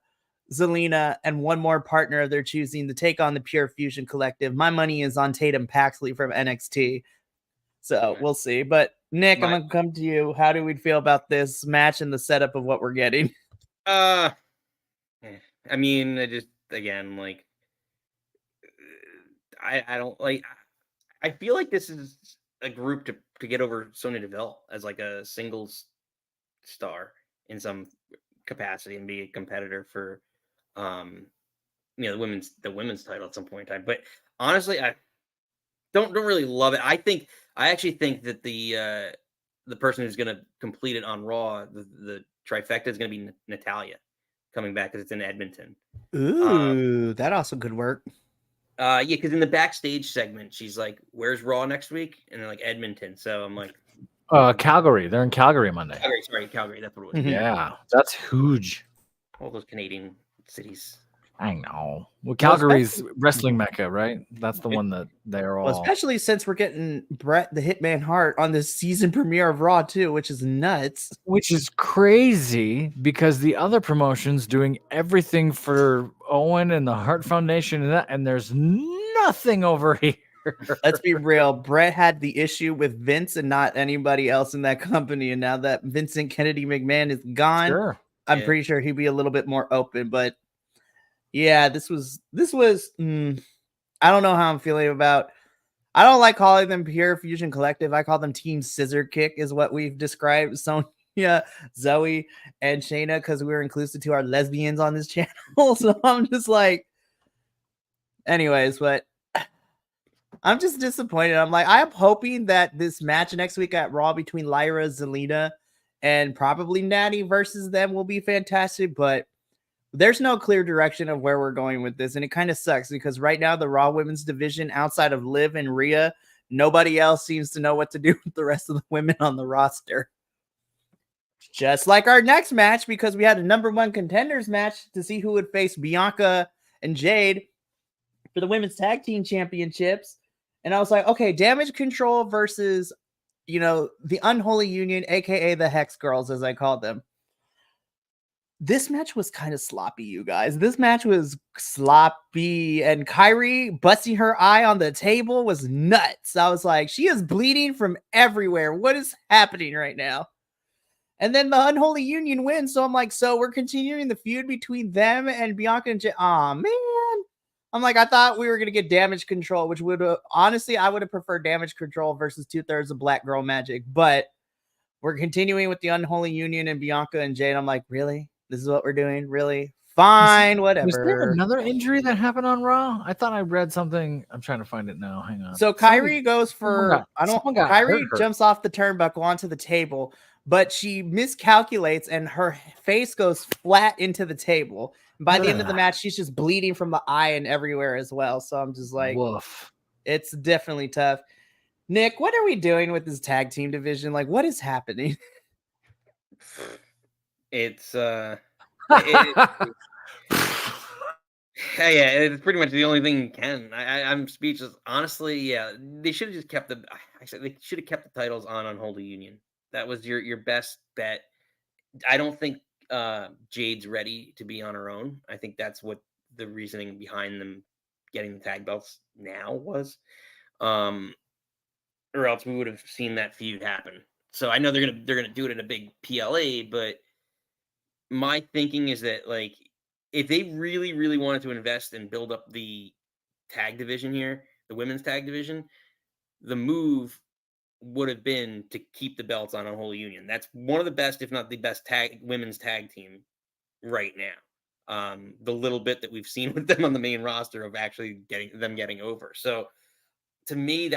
Speaker 2: Zelina, and one more partner of their choosing to take on the Pure Fusion Collective. My money is on Tatum Paxley from NXT. So we'll see. But Nick, I'm going to come to you. How do we feel about this match and the setup of what we're getting?
Speaker 4: I mean, I just, again, like, I don't like, I feel like this is a group to get over Sonya Deville as like a singles star in some capacity and be a competitor for the women's title at some point in time. But honestly, I don't really love it. I actually think that the person who's going to complete it on Raw, the trifecta, is going to be Natalya coming back because it's in Edmonton.
Speaker 2: Ooh, that also could work.
Speaker 4: Yeah, because in the backstage segment, she's like, "Where's Raw next week?" And they're like, "Edmonton." So I'm like,
Speaker 3: Calgary. They're in Calgary Monday.
Speaker 4: Calgary. That's what it was.
Speaker 2: Mhm.
Speaker 3: Yeah, that's huge.
Speaker 4: All those Canadian cities.
Speaker 3: I know. Well, Calgary's wrestling mecca, right? That's the one that they're all.
Speaker 2: Well, especially since we're getting Bret the Hitman Hart on this season premiere of Raw too, which is nuts.
Speaker 3: Which is crazy because the other promotion's doing everything for Owen and the Hart Foundation and there's nothing over here.
Speaker 2: Let's be real. Bret had the issue with Vince and not anybody else in that company. And now that Vincent Kennedy McMahon is gone, I'm pretty sure he'd be a little bit more open. But yeah, this was I don't know how I'm feeling about. I don't like calling them Pure Fusion Collective. I call them Team Scissor Kick is what we've described Sonya, Zoe, and Shayna because we're inclusive to our lesbians on this channel. So I'm just like, anyways, but I'm just disappointed. I'm hoping that this match next week at Raw between Lyra, Zelina, and probably Natty versus them will be fantastic, but there's no clear direction of where we're going with this. And it kind of sucks because right now the Raw women's division outside of Liv and Rhea, nobody else seems to know what to do with the rest of the women on the roster. Just like our next match, because we had a number one contenders match to see who would face Bianca and Jade for the women's tag team championships. And I was like, okay, Damage Control versus, the Unholy Union, aka the Hex Girls, as I called them. This match was kind of sloppy, you guys. This match was sloppy, and Kyrie busting her eye on the table was nuts. I was like, she is bleeding from everywhere. What is happening right now? And then the Unholy Union wins. So I'm like, so we're continuing the feud between them and Bianca and Aw, man. I'm like, I thought we were going to get Damage Control, which would honestly, I would have preferred Damage Control versus 2/3 of Black Girl Magic. But we're continuing with the Unholy Union and Bianca and Jade. I'm like, really? This is what we're doing? Really? Fine, whatever.
Speaker 3: Was there another injury that happened on Raw? I thought I read something. I'm trying to find it now. Hang on.
Speaker 2: So Kyrie goes for Kyrie jumps off the turnbuckle onto the table, but she miscalculates and her face goes flat into the table. And by the end of the match, she's just bleeding from the eye and everywhere as well. So I'm just like,
Speaker 3: woof.
Speaker 2: It's definitely tough. Nick, what are we doing with this tag team division? Like, what is happening?
Speaker 4: It's yeah, it's pretty much the only thing you can. I'm speechless. Honestly, yeah, they should have just kept they should have kept the titles on Unholy Union. That was your best bet. I don't think Jade's ready to be on her own. I think that's what the reasoning behind them getting the tag belts now was. Or else we would have seen that feud happen. So I know they're gonna do it in a big PLA, but my thinking is that, like, if they really, really wanted to invest and build up the tag division here, the women's tag division, the move would have been to keep the belts on Unholy Union. That's one of the best, if not the best women's tag team right now. The little bit that we've seen with them on the main roster of actually getting over. So to me,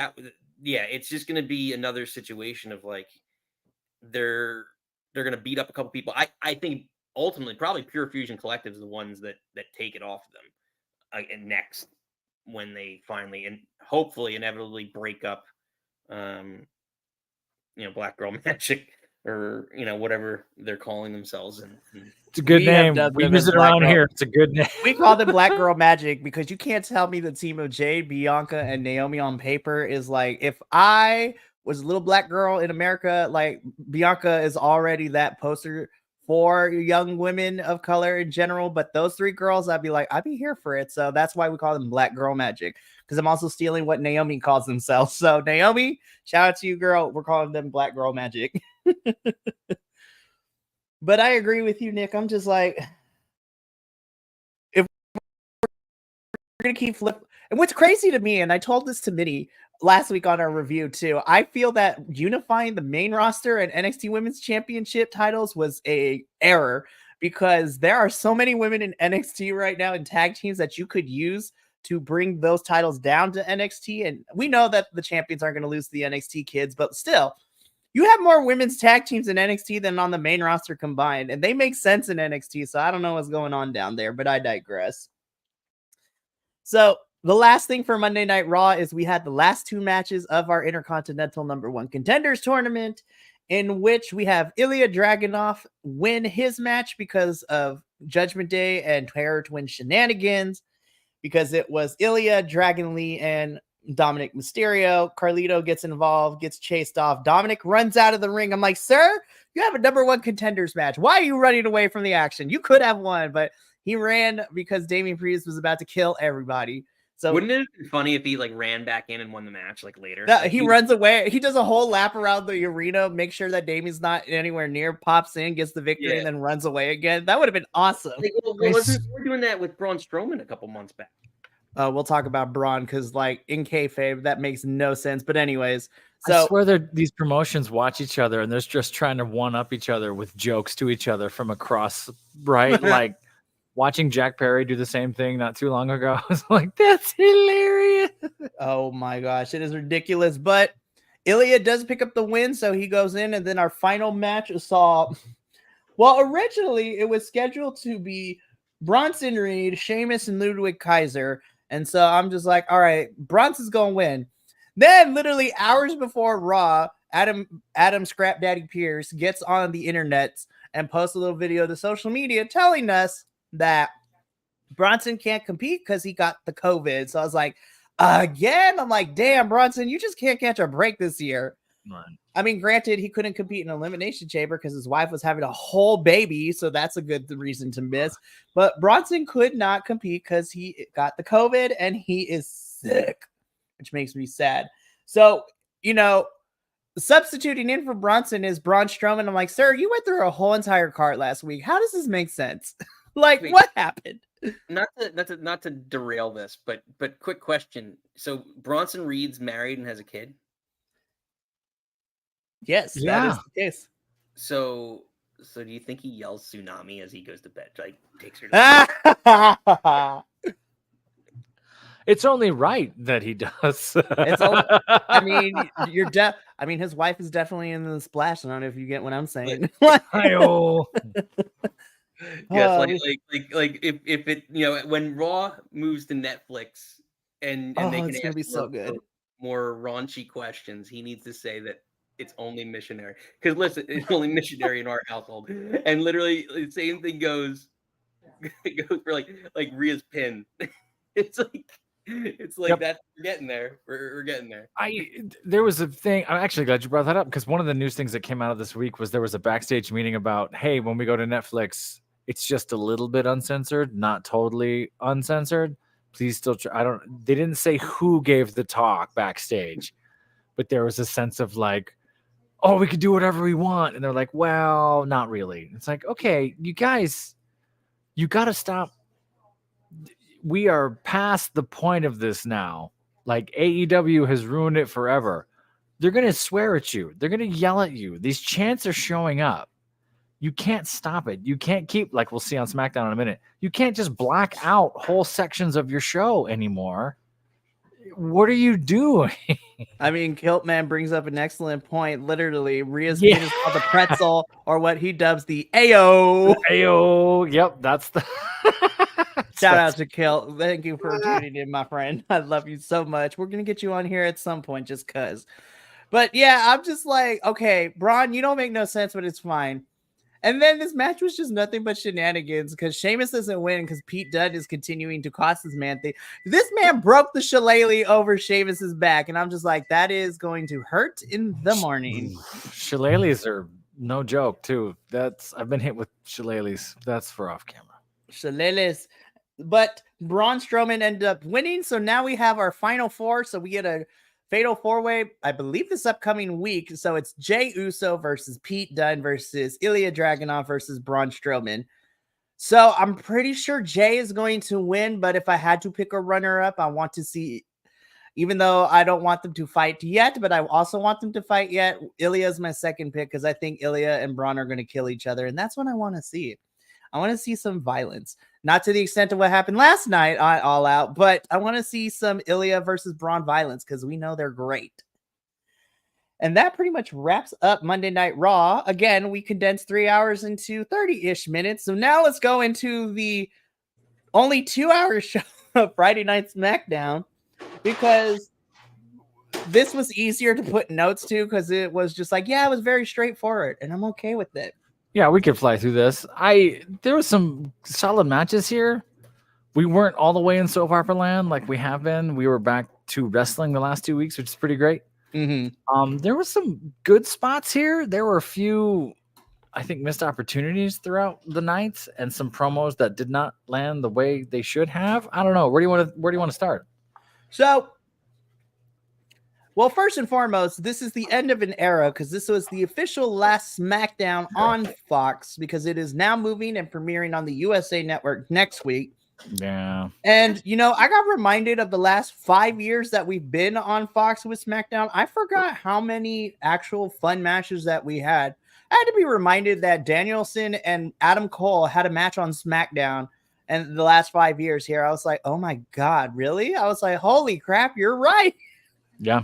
Speaker 4: it's just going to be another situation of like, they're going to beat up a couple people. I think ultimately probably Pure Fusion Collective is the ones that take it off of them and next when they finally and hopefully inevitably break up Black Girl Magic or whatever they're calling themselves. And
Speaker 3: it's a good name. We use it around here. It's a good name.
Speaker 2: We call them Black Girl Magic because you can't tell me the team of Jade, Bianca, and Naomi on paper is like, if I was a little black girl in America, like Bianca is already that poster for young women of color in general. But those three girls, I'd be here for it. So that's why we call them Black Girl Magic, because I'm also stealing what Naomi calls themselves. So Naomi, shout out to you, girl. We're calling them Black Girl Magic. But I agree with you, Nick. I'm just like, if we're going to keep flipping. And what's crazy to me, and I told this to Minnie last week on our review too, I feel that unifying the main roster and NXT Women's Championship titles was a error, because there are so many women in NXT right now in tag teams that you could use to bring those titles down to NXT. And we know that the champions aren't going to lose to the NXT kids, but still, you have more women's tag teams in NXT than on the main roster combined, and they make sense in NXT. So I don't know what's going on down there, but I digress. So the last thing for Monday Night Raw is we had the last two matches of our Intercontinental #1 Contenders tournament, in which we have Ilya Dragunov win his match because of Judgment Day and Terror Twin shenanigans, because it was Ilya, Dragon Lee, and Dominic Mysterio. Carlito gets involved, gets chased off. Dominic runs out of the ring. I'm like, sir, you have a #1 Contenders match. Why are you running away from the action? You could have won, but he ran because Damian Priest was about to kill everybody. So
Speaker 4: wouldn't it have been funny if he like ran back in and won the match like later?
Speaker 2: He runs away. He does a whole lap around the arena, make sure that Damian's not anywhere near, pops in, gets the victory, and then runs away again. That would have been awesome.
Speaker 4: Like, we're doing that with Braun Strowman a couple months back.
Speaker 2: We'll talk about Braun because, like, in kayfabe, that makes no sense. But anyways, so
Speaker 3: I swear these promotions watch each other and they're just trying to one up each other with jokes to each other from across, right? Like watching Jack Perry do the same thing not too long ago. I was like, that's hilarious.
Speaker 2: Oh my gosh, it is ridiculous. But Ilya does pick up the win, so he goes in, and then our final match saw. Well, originally it was scheduled to be Bronson Reed, Sheamus, and Ludwig Kaiser. And so I'm just like, all right, Bronson's going to win. Then literally hours before Raw, Adam Scrap Daddy Pierce gets on the internet and posts a little video to social media telling us that Bronson can't compete because he got the COVID. So I was like, again? I'm like, damn, Bronson, you just can't catch a break this year.
Speaker 3: Right.
Speaker 2: I mean, granted, he couldn't compete in Elimination Chamber because his wife was having a whole baby, so that's a good reason to miss. But Bronson could not compete because he got the COVID and he is sick, which makes me sad. So, you know, substituting in for Bronson is Braun Strowman. I'm like, sir, you went through a whole entire card last week. How does this make sense? Like, wait, what happened?
Speaker 4: Not to derail this, but quick question. So Bronson Reed's married and has a kid?
Speaker 2: Yes, that is the case.
Speaker 4: So do you think he yells tsunami as he goes to bed? Like takes her to bed?
Speaker 3: It's only right that he does.
Speaker 2: I mean, I mean, his wife is definitely in the splash. I don't know if you get what I'm saying.
Speaker 4: Yes, like if it, you know, when Raw moves to Netflix and they can ask
Speaker 2: be so good.
Speaker 4: More raunchy questions, he needs to say that it's only missionary. Because listen, it's only missionary in our household, and literally the same thing goes. It goes for like Rhea's pin. It's like
Speaker 3: yep.
Speaker 4: that. We're getting there. We're getting there.
Speaker 3: There was a thing. I'm actually glad you brought that up because one of the news things that came out of this week was there was a backstage meeting about, hey, when we go to Netflix, it's just a little bit uncensored, not totally uncensored. Please still they didn't say who gave the talk backstage, but there was a sense of like, oh, we could do whatever we want. And they're like, well, not really. It's like, okay, you guys, you got to stop. We are past the point of this now. Like AEW has ruined it forever. They're going to swear at you. They're going to yell at you. These chants are showing up. You can't stop it. You can't keep, like we'll see on SmackDown in a minute, you can't just black out whole sections of your show anymore. What are you doing?
Speaker 2: I mean, Kiltman brings up an excellent point. Literally, Rhea's pin is called the pretzel, or what he dubs the Ayo.
Speaker 3: Ayo. Yep, that's the
Speaker 2: shout out to Kilt. Thank you for tuning in, my friend. I love you so much. We're gonna get you on here at some point, just cause. But yeah, I'm just like, okay, Braun, you don't make no sense, but it's fine. And then this match was just nothing but shenanigans because Sheamus doesn't win because Pete Dunne is continuing to cost his man thing. This man broke the shillelagh over Sheamus's back, and I'm just like, that is going to hurt in the morning.
Speaker 3: Shillelaghs are no joke, too. I've been hit with shillelaghs. That's for off camera.
Speaker 2: Shillelaghs. But Braun Strowman ended up winning, so now we have our final four. So we get a Fatal 4-Way, I believe, this upcoming week. So it's Jey Uso versus Pete Dunne versus Ilya Dragunov versus Braun Strowman. So I'm pretty sure Jey is going to win, but if I had to pick a runner-up, I want to see, even though I don't want them to fight yet, but I also want them to fight yet, Ilya is my second pick because I think Ilya and Braun are going to kill each other, and that's what I want to see. I want to see some violence. Not to the extent of what happened last night on All Out, but I want to see some Ilya versus Braun violence because we know they're great. And that pretty much wraps up Monday Night Raw. Again, we condensed 3 hours into 30-ish minutes. So now let's go into the only 2-hour show Friday Night SmackDown because this was easier to put notes to because it was just like, yeah, it was very straightforward, and I'm okay with it.
Speaker 3: Yeah, we could fly through this. There was some solid matches here. We weren't all the way in soap opera land like we have been. We were back to wrestling the last 2 weeks, which is pretty great. There was some good spots here. There were a few, I think, missed opportunities throughout the night, and some promos that did not land the way they should have. I don't know. Where do you want to start?
Speaker 2: So, well, first and foremost, this is the end of an era because this was the official last SmackDown on Fox because it is now moving and premiering on the USA Network next week.
Speaker 3: Yeah.
Speaker 2: And, you know, I got reminded of the last 5 years that we've been on Fox with SmackDown. I forgot how many actual fun matches that we had. I had to be reminded that Danielson and Adam Cole had a match on SmackDown in the last 5 years here. I was like, oh my God, really? I was like, holy crap, you're right.
Speaker 3: Yeah.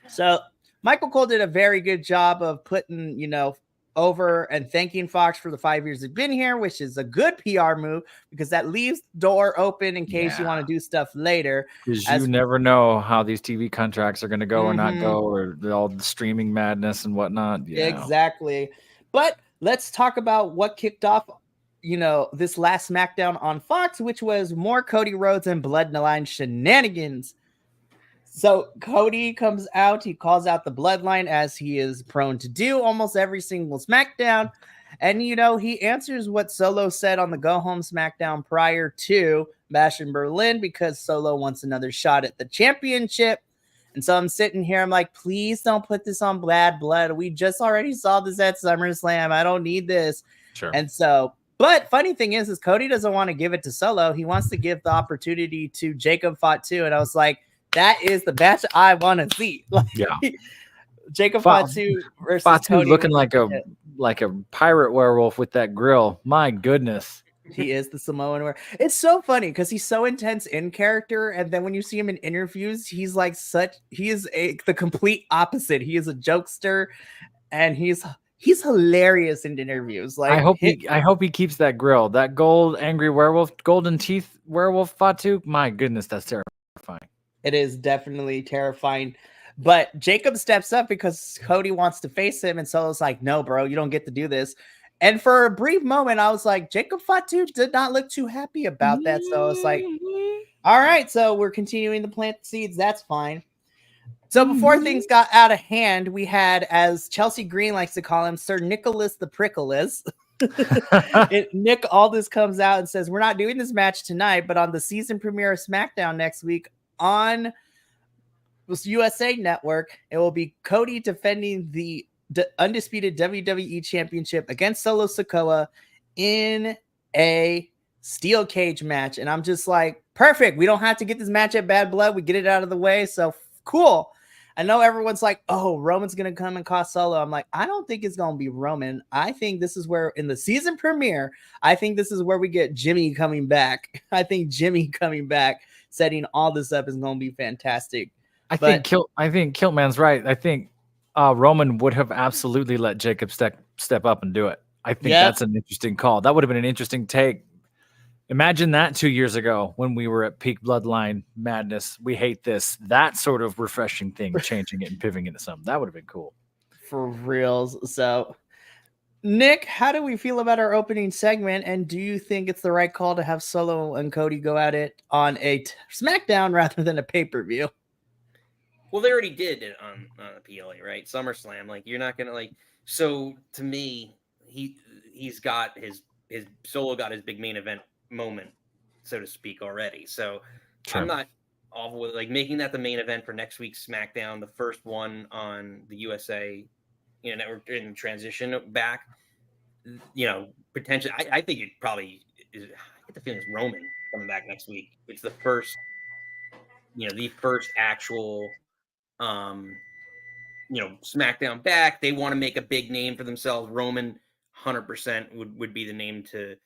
Speaker 2: So Michael Cole did a very good job of putting, you know, over and thanking Fox for the 5 years they've been here, which is a good PR move because that leaves the door open in case you want to do stuff later.
Speaker 3: Because you never know how these TV contracts are going to go or not go, or all the streaming madness and whatnot. Yeah.
Speaker 2: Exactly. But let's talk about what kicked off, you know, this last SmackDown on Fox, which was more Cody Rhodes and Bloodline shenanigans. So Cody comes out, he calls out the Bloodline as he is prone to do almost every single SmackDown. And, you know, he answers what Solo said on the Go Home SmackDown prior to Bash in Berlin because Solo wants another shot at the championship. And so I'm sitting here, I'm like, please don't put this on Bad Blood. We just already saw this at SummerSlam. I don't need this.
Speaker 3: Sure.
Speaker 2: And so, but funny thing is Cody doesn't want to give it to Solo. He wants to give the opportunity to Jacob Fatu. And I was like, that is the match I want to see. Like,
Speaker 3: yeah.
Speaker 2: Jacob Fatu versus
Speaker 3: Fatu
Speaker 2: Cody
Speaker 3: looking like a pirate werewolf with that grill. My goodness.
Speaker 2: He is the Samoan werewolf. It's so funny because he's so intense in character, and then when you see him in interviews, he's like the complete opposite. He is a jokester, and he's hilarious in interviews. Like
Speaker 3: I hope he keeps that grill. That golden teeth werewolf Fatu. My goodness, that's terrifying.
Speaker 2: It is definitely terrifying. But Jacob steps up because Cody wants to face him, and Solo's like, no, bro, you don't get to do this. And for a brief moment, I was like, Jacob Fatu did not look too happy about that. So I was like, all right, so we're continuing to plant the seeds. That's fine. So before things got out of hand, we had, as Chelsea Green likes to call him, Sir Nicholas the Prickles. Nick Aldis comes out and says, we're not doing this match tonight, but on the season premiere of SmackDown next week on USA Network, it will be Cody defending the undisputed WWE Championship against Solo Sikoa in a steel cage match. And I'm just like, perfect. We don't have to get this match at Bad Blood. We get it out of the way. So cool. I know everyone's like, oh, Roman's going to come and cost Solo. I'm like, I don't think it's going to be Roman. I think this is where in the season premiere, I think this is where we get Jimmy coming back. I think Jimmy coming back, setting all this up is going to be fantastic.
Speaker 3: I think Kiltman's right. I think Roman would have absolutely let Jacob step up and do it. I think that's an interesting call. That would have been an interesting take. Imagine that 2 years ago when we were at peak Bloodline madness. We hate this. That sort of refreshing thing, changing it and pivoting into something. That would have been cool.
Speaker 2: For reals. So, Nick, how do we feel about our opening segment? And do you think it's the right call to have Solo and Cody go at it on a SmackDown rather than a pay-per-view?
Speaker 4: Well, they already did it on a PLA, right? SummerSlam. Like, you're not gonna So to me, he's got his Solo got his big main event moment, so to speak, already. So sure. I'm not awful with making that the main event for next week's SmackDown, the first one on the USA, network in transition back. Potentially, I think it probably is. I get the feeling it's Roman coming back next week. It's the first, the first actual. SmackDown back. They want to make a big name for themselves. Roman 100% would be the name to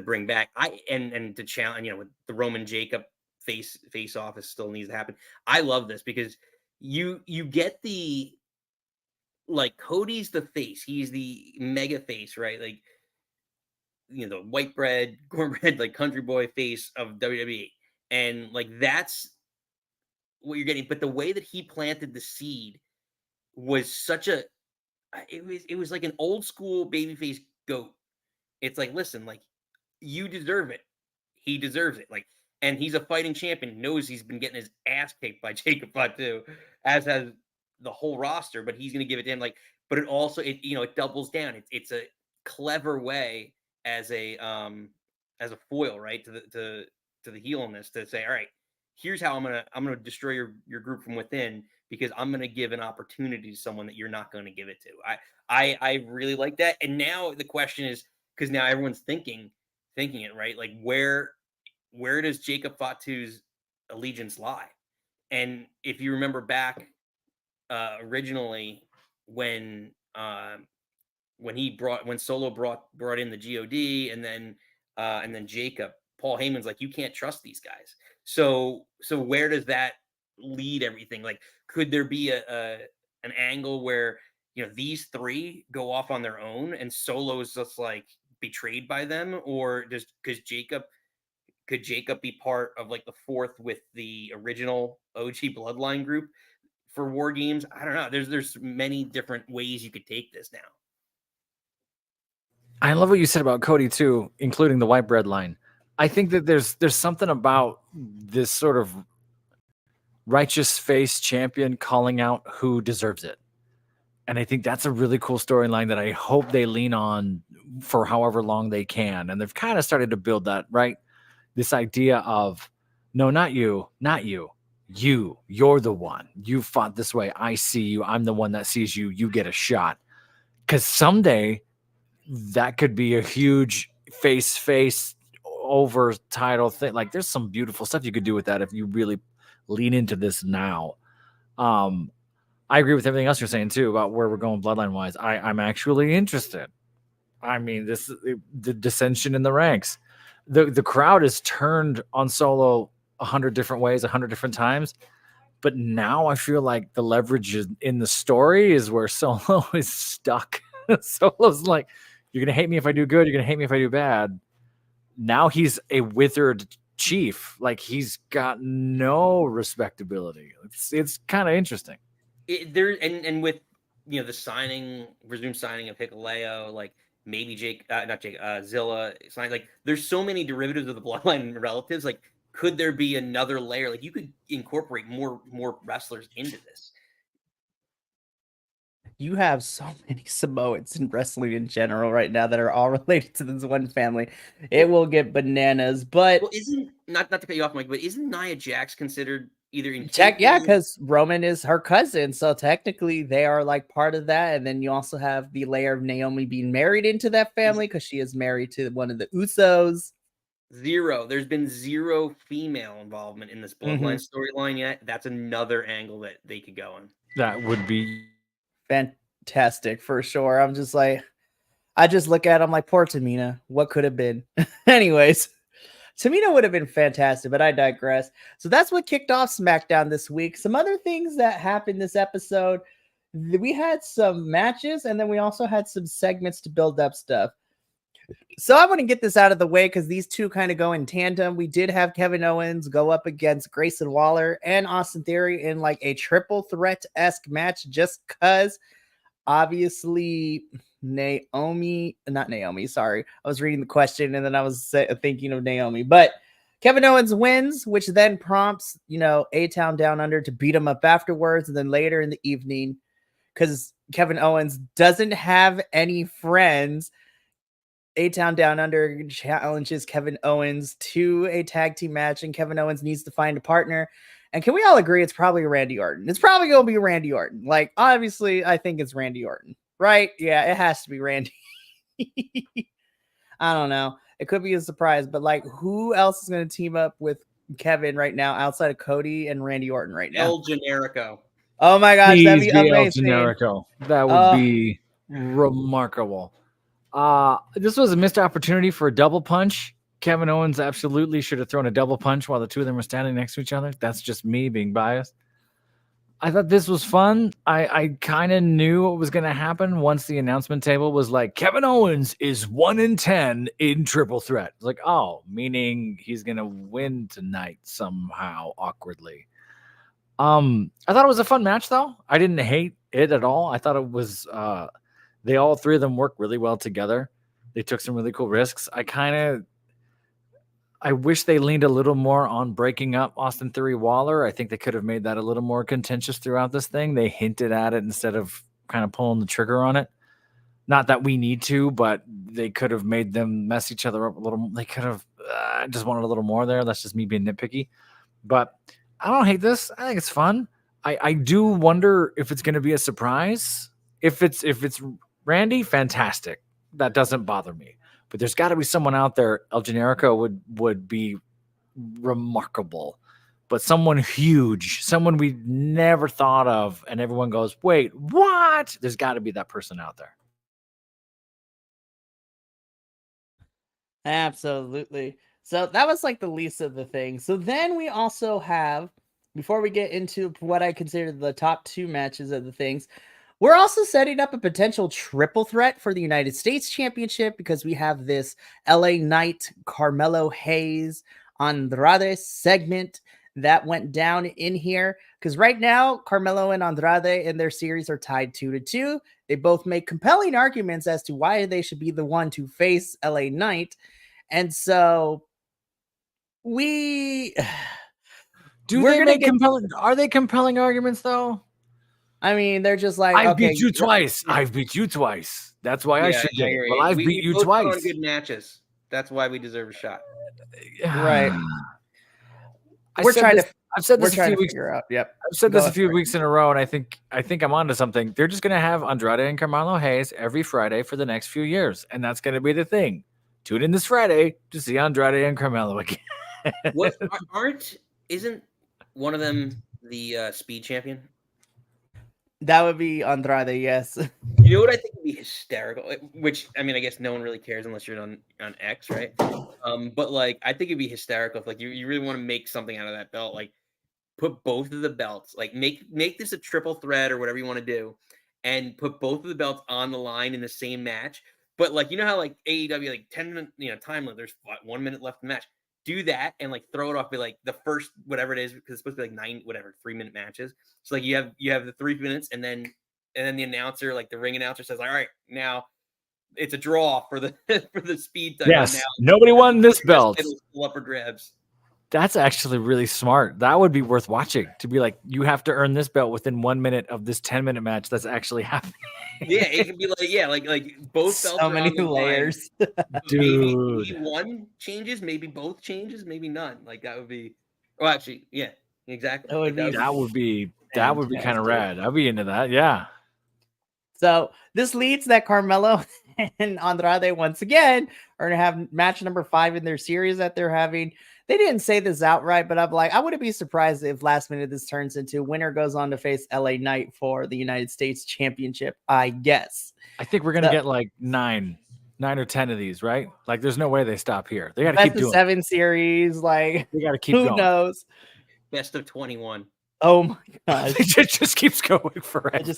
Speaker 4: bring back. And to challenge, with the Roman Jacob face off still needs to happen. I love this because you get the Cody's the face. He's the mega face, right? The white bread, cornbread, country boy face of WWE. And like that's what you're getting. But the way that he planted the seed was such a it was like an old school babyface goat. It's like, listen, like you deserve it. He deserves it. Like, and he's a fighting champion, knows he's been getting his ass kicked by Jacob Fatu, as has the whole roster, but he's gonna give it to him. Like, but it also it doubles down. It's a clever way as a foil, right? To the heel in this, to say, all right, here's how I'm gonna destroy your group from within, because I'm gonna give an opportunity to someone that you're not gonna give it to. I really like that. And now the question is, because now everyone's thinking it, right? Like where does Jacob Fatu's allegiance lie? And if you remember back originally when Solo brought in the God, and then Jacob, Paul Heyman's like, you can't trust these guys. So where does that lead everything? Like, could there be an angle where these three go off on their own and Solo's just like betrayed by them, or could Jacob be part of like the fourth with the original OG Bloodline group for War Games? I don't know. There's many different ways you could take this now.
Speaker 3: I love what you said about Cody too, including the white bread line. I think that there's something about this sort of righteous face champion calling out who deserves it. And I think that's a really cool storyline that I hope they lean on for however long they can. And they've kind of started to build that, right? This idea of, no, not you. You're the one. You fought this way. I see you. I'm the one that sees you. You get a shot. Because someday that could be a huge face over title thing. Like there's some beautiful stuff you could do with that if you really lean into this now. I agree with everything else you're saying too about where we're going bloodline wise. I'm actually interested. I mean, the dissension in the ranks. The crowd is turned on Solo 100 different ways, 100 different times. But now I feel like the leverage in the story is where Solo is stuck. Solo's like, you're going to hate me if I do good. You're going to hate me if I do bad. Now he's a withered chief. Like he's got no respectability. It's kind of interesting.
Speaker 4: And with the resumed signing of Hikuleo, like maybe Zilla sign, like there's so many derivatives of the bloodline relatives. Like, could there be another layer? Like you could incorporate more wrestlers into this.
Speaker 2: You have so many Samoans in wrestling in general right now that are all related to this one family. It will get bananas. But
Speaker 4: isn't not to cut you off, Mike, but isn't Nia Jax considered either in
Speaker 2: yeah, because Roman is her cousin, so technically they are like part of that. And then you also have the layer of Naomi being married into that family because she is married to one of the Usos.
Speaker 4: There's been zero female involvement in this bloodline storyline yet. That's another angle that they could go on.
Speaker 3: That would be
Speaker 2: fantastic for sure. I'm just like, I just look at it, I'm like, poor Tamina, what could have been? Anyways, Tamina would have been fantastic, but I digress. So that's what kicked off SmackDown this week. Some other things that happened this episode, we had some matches, and then we also had some segments to build up stuff. So I want to get this out of the way because these two kind of go in tandem. We did have Kevin Owens go up against Grayson Waller and Austin Theory in like a triple threat-esque match just because obviously not Naomi, sorry. I was reading the question and then I was thinking of Naomi. But Kevin Owens wins, which then prompts, A-Town Down Under to beat him up afterwards. And then later in the evening, because Kevin Owens doesn't have any friends, A-Town Down Under challenges Kevin Owens to a tag team match, and Kevin Owens needs to find a partner. And can we all agree it's probably Randy Orton? It's probably going to be Randy Orton. Like, obviously, I think it's Randy Orton, right? Yeah, it has to be Randy. I don't know. It could be a surprise, but like, who else is going to team up with Kevin right now outside of Cody and Randy Orton right now?
Speaker 4: El Generico.
Speaker 2: Oh my gosh, that'd be amazing.
Speaker 3: El Generico. That would be remarkable. This was a missed opportunity for a double punch. Kevin Owens absolutely should have thrown a double punch while the two of them were standing next to each other. That's just me being biased. I thought this was fun. I kind of knew what was going to happen once the announcement table was like, Kevin Owens is 1-10 in triple threat. It's like, oh, meaning he's going to win tonight somehow awkwardly. I thought it was a fun match, though. I didn't hate it at all. I thought it was, they all three of them worked really well together. They took some really cool risks. I wish they leaned a little more on breaking up Austin Theory Waller. I think they could have made that a little more contentious throughout this thing. They hinted at it instead of kind of pulling the trigger on it. Not that we need to, but they could have made them mess each other up a little. They could have just wanted a little more there. That's just me being nitpicky. But I don't hate this. I think it's fun. I do wonder if it's going to be a surprise. If it's Randy, fantastic. That doesn't bother me. But there's got to be someone out there. El Generico would be remarkable, but someone huge, someone we never thought of, and everyone goes, "Wait, what?" There's got to be that person out there.
Speaker 2: Absolutely. So that was like the least of the things. So then we also have, before we get into what I consider the top two matches of the things, we're also setting up a potential triple threat for the United States Championship because we have this LA Knight, Carmelo Hayes, Andrade segment that went down in here. Because right now, Carmelo and Andrade in their series are tied 2-2. They both make compelling arguments as to why they should be the one to face LA Knight. And so are
Speaker 3: they compelling arguments though?
Speaker 2: I mean, they're just like,
Speaker 3: I've beat you twice. I've beat you twice. That's why I should get it. Well, I've beat you twice.
Speaker 4: On good matches. That's why we deserve a shot.
Speaker 2: Right.
Speaker 3: I've said this a few weeks.
Speaker 2: Yep.
Speaker 3: I've said this a few weeks in a row, and I think I'm onto something. They're just going to have Andrade and Carmelo Hayes every Friday for the next few years, and that's going to be the thing. Tune in this Friday to see Andrade and Carmelo again.
Speaker 4: Isn't one of them the speed champion?
Speaker 2: That would be Andrade, yes.
Speaker 4: You know what I think would be hysterical? Which, I mean, I guess no one really cares unless you're on X, right? But like, I think it'd be hysterical if like you really want to make something out of that belt. Like, put both of the belts, like make this a triple threat or whatever you want to do, and put both of the belts on the line in the same match. But like, you know how like AEW, like 10-minute, time limit, there's 1 minute left in the match. Do that and like throw it off by like the first whatever it is, because it's supposed to be like 3-minute matches. So like you have the 3 minutes, and then the announcer, like the ring announcer, says, "All right, now it's a draw for the for the speed title."
Speaker 3: Yes, nobody won this belt.
Speaker 4: Up for grabs.
Speaker 3: That's actually really smart. That would be worth watching. To be like, you have to earn this belt within 1 minute of this 10-minute match that's actually happening.
Speaker 4: Yeah, it can be like both belts.
Speaker 2: So many layers,
Speaker 3: dude.
Speaker 4: Maybe one changes, maybe both changes, maybe none. Like that would be. Oh, actually, yeah, exactly.
Speaker 3: That would be kind of rad. I'd be into that. Yeah.
Speaker 2: So this leads that Carmelo and Andrade once again are going to have match number 5 in their series that they're having. They didn't say this outright, but I'm like, I wouldn't be surprised if last minute this turns into winner goes on to face LA Knight for the United States Championship, I guess.
Speaker 3: I think we're going to get like 9 or 10 of these, right? Like there's no way they stop here. They got to keep doing 7
Speaker 2: series. Like
Speaker 3: they got to keep
Speaker 2: who
Speaker 3: going.
Speaker 2: Knows?
Speaker 4: Best of 21.
Speaker 2: Oh my god!
Speaker 3: It just keeps going forever.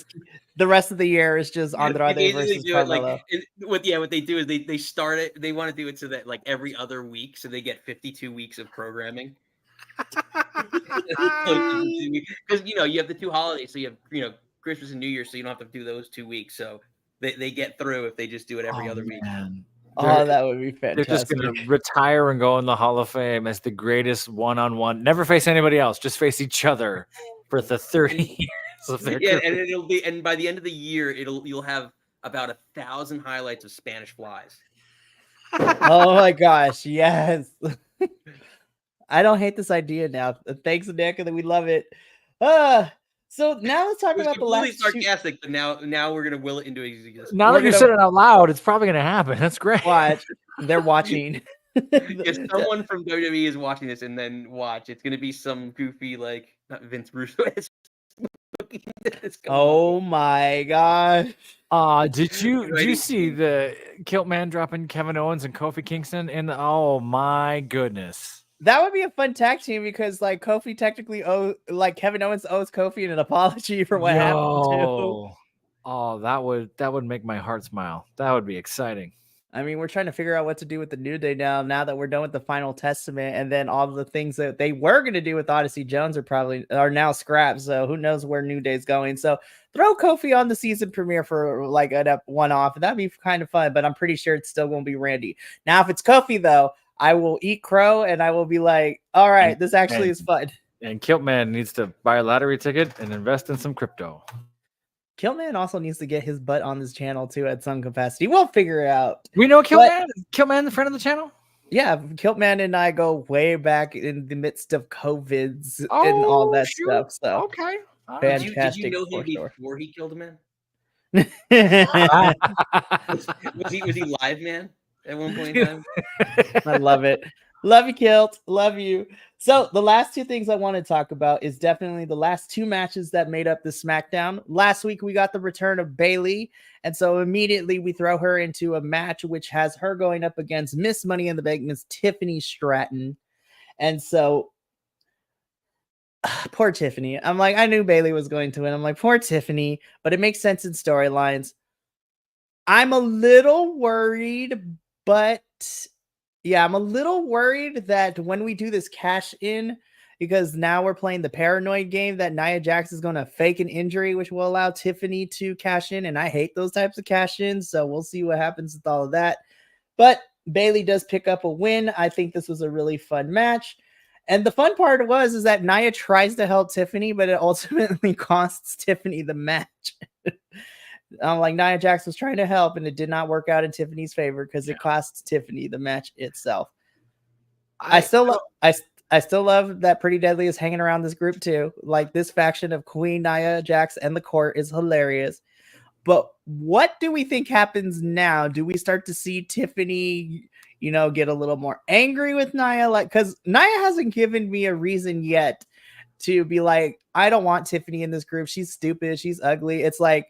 Speaker 2: The rest of the year is just Andrade versus Carmelo.
Speaker 4: What they do is they start it. They want to do it so that like every other week, so they get 52 weeks of programming. Because you have the 2 holidays, so you have Christmas and New Year, so you don't have to do those 2 weeks. So they get through if they just do it every other week.
Speaker 2: That would be fantastic.
Speaker 3: They're just going to retire and go in the Hall of Fame as the greatest one-on-one. Never face anybody else. Just face each other for the 30 years of their career.
Speaker 4: And it'll be, and by the end of the year, you'll have about 1,000 highlights of Spanish flies.
Speaker 2: Oh my gosh, yes. I don't hate this idea now. Thanks, Nick, and we love it. So now let's talk about the last.
Speaker 4: Sarcastic, but now we're gonna will it into existence.
Speaker 3: Now that you said it out loud, it's probably gonna happen. That's great.
Speaker 2: Watch, they're watching.
Speaker 4: If someone from WWE is watching this, and then watch, it's gonna be some goofy like not Vince Russo.
Speaker 2: Oh my gosh!
Speaker 3: Did you see the Kilt Man dropping Kevin Owens and Kofi Kingston? And oh my goodness,
Speaker 2: That would be a fun tag team because like Kofi technically Kevin Owens owes Kofi an apology for what happened too.
Speaker 3: Oh, that would make my heart smile. That would be exciting.
Speaker 2: I mean, we're trying to figure out what to do with the New Day now that we're done with the Final Testament, and then all the things that they were going to do with Odyssey Jones are now scrapped. So who knows where New Day's going? So throw Kofi on the season premiere for like a one-off. That'd be kind of fun, but I'm pretty sure it's still going to be Randy. Now, if it's Kofi though, I will eat crow and I will be like, all right, this actually is fun.
Speaker 3: And Kiltman needs to buy a lottery ticket and invest in some crypto.
Speaker 2: Kiltman also needs to get his butt on this channel too at some capacity. We'll figure it out.
Speaker 3: We know Kiltman. Kiltman, the friend of the channel.
Speaker 2: Yeah, Kiltman and I go way back in the midst of COVIDs and all that stuff. So
Speaker 3: okay,
Speaker 2: fantastic.
Speaker 4: Did you know him before he killed a man? was he live, man? At one point in time.
Speaker 2: I love it. Love you, Kilt. Love you. So the last two things I want to talk about is definitely the last two matches that made up the SmackDown. Last week, we got the return of Bayley. And so immediately we throw her into a match, which has her going up against Miss Money in the Bank, Miss Tiffany Stratton. And so poor Tiffany. I'm like, I knew Bayley was going to win. I'm like, poor Tiffany, but it makes sense in storylines. I'm a little worried, but yeah, I'm a little worried that when we do this cash in, because now we're playing the paranoid game, that Nia Jax is going to fake an injury, which will allow Tiffany to cash in. And I hate those types of cash ins. So we'll see what happens with all of that. But Bayley does pick up a win. I think this was a really fun match. And the fun part is that Nia tries to help Tiffany, but it ultimately costs Tiffany the match. Like Nia Jax was trying to help, and it did not work out in Tiffany's favor because it costs Tiffany the match itself. I still love that Pretty Deadly is hanging around this group too. Like this faction of Queen, Nia Jax, and the Court is hilarious. But what do we think happens now? Do we start to see Tiffany, get a little more angry with Nia? Like, because Nia hasn't given me a reason yet to be like, I don't want Tiffany in this group. She's stupid. She's ugly. It's like,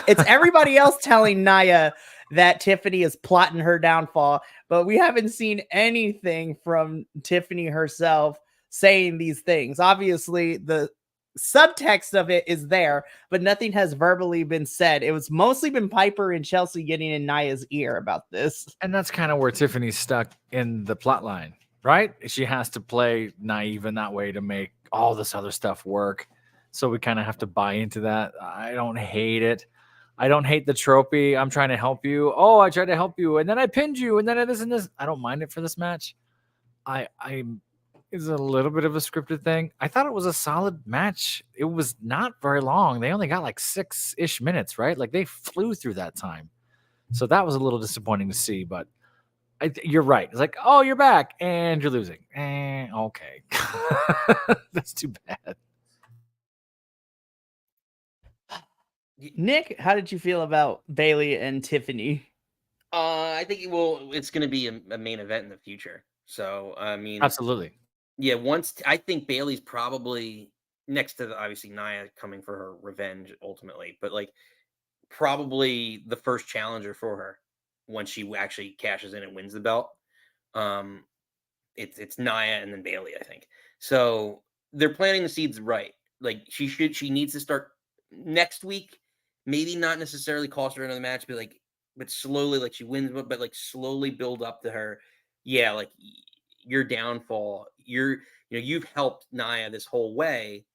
Speaker 2: it's everybody else telling Nia that Tiffany is plotting her downfall, but we haven't seen anything from Tiffany herself saying these things. Obviously, the subtext of it is there, but nothing has verbally been said. It was mostly been Piper and Chelsea getting in Nia's ear about this.
Speaker 3: And that's kind of where Tiffany's stuck in the plot line, right? She has to play naive in that way to make all this other stuff work. So we kind of have to buy into that. I don't hate it. I don't hate the trophy. I'm trying to help you. Oh, I tried to help you, and then I pinned you, and then this and this. I don't mind it for this match. It's a little bit of a scripted thing. I thought it was a solid match. It was not very long. They only got like 6-ish minutes, right? Like they flew through that time. So that was a little disappointing to see, but you're right. It's like, oh, you're back, and you're losing. Okay. That's too bad.
Speaker 2: Nick, how did you feel about Bayley and Tiffany?
Speaker 4: I think it's going to be a main event in the future. So I mean,
Speaker 3: absolutely,
Speaker 4: yeah. I think Bayley's probably next to obviously Nia coming for her revenge ultimately, but like probably the first challenger for her when she actually cashes in and wins the belt. It's Nia and then Bayley, I think. So they're planting the seeds right. Like she needs to start next week. Maybe not necessarily cost her another match, but slowly, like she wins, but like slowly build up to her. Yeah, like your downfall. You've helped Nia this whole way,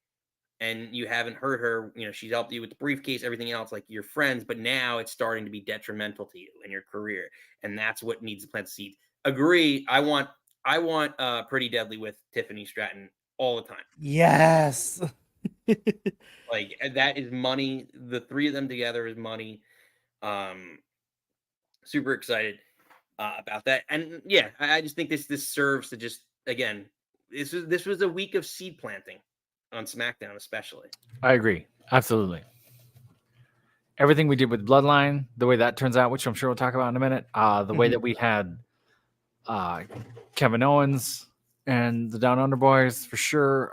Speaker 4: and you haven't hurt her. She's helped you with the briefcase, everything else. Like you're friends, but now it's starting to be detrimental to you and your career, and that's what needs to plant the seed. Agree. I want Pretty Deadly with Tiffany Stratton all the time.
Speaker 2: Yes.
Speaker 4: Like that is money. The three of them together is money. Super excited about that. And yeah, I just think this serves to just, again, this was a week of seed planting on SmackDown, especially.
Speaker 3: I agree. Absolutely. Everything we did with Bloodline, the way that turns out, which I'm sure we'll talk about in a minute, the way that we had Kevin Owens and the Down Under Boys, for sure.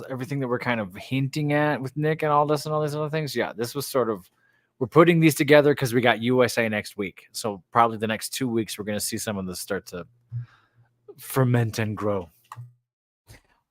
Speaker 3: Everything that we're kind of hinting at with Nick and all this and all these other things. Yeah, this was sort of, we're putting these together because we got USA next week. So probably the next 2 weeks, we're going to see some of this start to ferment and grow.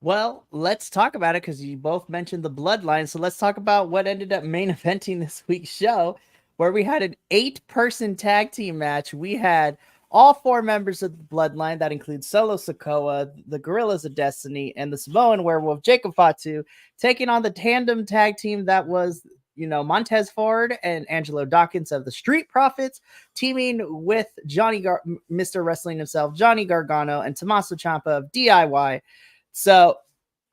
Speaker 2: Well, let's talk about it because you both mentioned the bloodline. So let's talk about what ended up main eventing this week's show, where we had an 8-person tag team match. We had all 4 members of the bloodline. That includes Solo Sikoa, the Gorillas of Destiny, and the Samoan werewolf Jacob Fatu, taking on the tandem tag team that was, Montez Ford and Angelo Dawkins of the Street Profits, teaming with Mr. Wrestling himself, Johnny Gargano, and Tommaso Ciampa of DIY. So,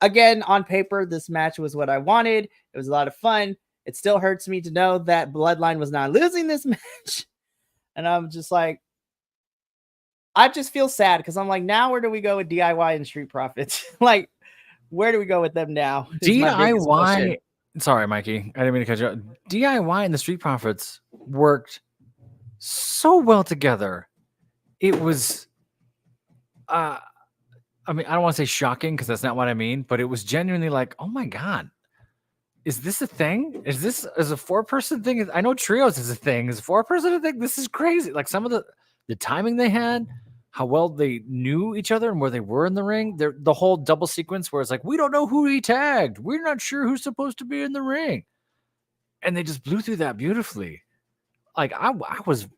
Speaker 2: again, on paper, this match was what I wanted. It was a lot of fun. It still hurts me to know that Bloodline was not losing this match. And I'm just like, I just feel sad because I'm like, now where do we go with DIY and Street Profits? Like, where do we go with them now?
Speaker 3: DIY. Sorry, Mikey. I didn't mean to cut you off. DIY and the Street Profits worked so well together. It was, I don't want to say shocking because that's not what I mean, but it was genuinely like, oh my God, is this a thing? Is a 4-person thing? I know trios is a thing. Is a 4-person a thing? This is crazy. Like some of the timing they had, how well they knew each other and where they were in the ring. The whole double sequence where it's like, we don't know who he tagged. We're not sure who's supposed to be in the ring. And they just blew through that beautifully. Like I was,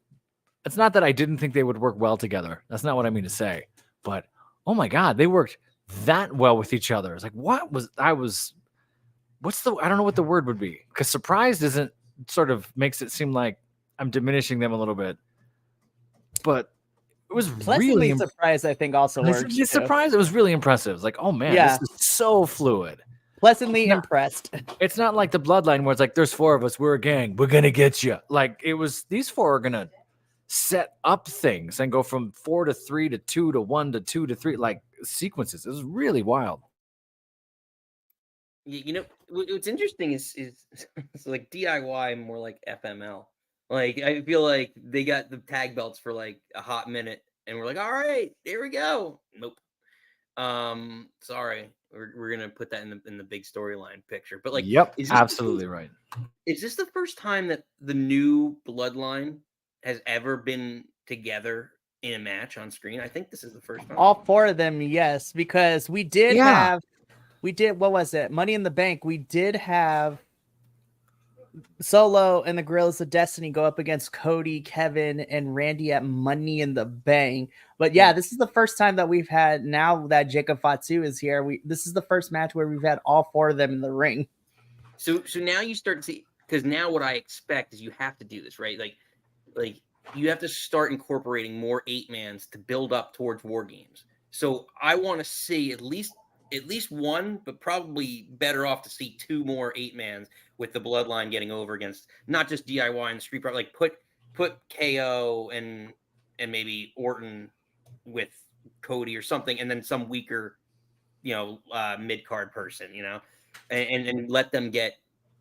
Speaker 3: it's not that I didn't think they would work well together. That's not what I mean to say. But oh my God, they worked that well with each other. It's like, I don't know what the word would be. Because surprised sort of makes it seem like I'm diminishing them a little bit. But it was
Speaker 2: pleasantly surprised, I think, also works.
Speaker 3: Surprised, it was really impressive. It's like, oh man, this is so fluid.
Speaker 2: Pleasantly impressed.
Speaker 3: It's not like the Bloodline where it's like, there's 4 of us, we're a gang, we're gonna get you. Like it was, these 4 are gonna set up things and go from 4 to 3 to 2 to 1 to 2 to 3, like sequences. It was really wild.
Speaker 4: What's interesting is it's like DIY more like FML. Like I feel like they got the tag belts for like a hot minute, and we're like, all right, there we go. Nope. Sorry, we're gonna put that in the big storyline picture. But like,
Speaker 3: yep, absolutely right.
Speaker 4: Is this the first time that the new Bloodline has ever been together in a match on screen? I think this is the first time.
Speaker 2: All 4 of them, yes, because we did what was it? Money in the Bank. We did have Solo and the Gorillas of Destiny go up against Cody, Kevin, and Randy at Money in the Bank. But yeah, this is the first time that we've had, now that Jacob Fatu is here, this is the first match where we've had all 4 of them in the ring.
Speaker 4: So now you start to see, because now what I expect is you have to do this, right? Like you have to start incorporating more 8-mans to build up towards War Games. So I want to see at least 1, but probably better off to see 2 more 8-mans with the Bloodline getting over against not just DIY and Street Profits. Like put KO and maybe Orton with Cody or something, and then some weaker, mid-card person, and let them get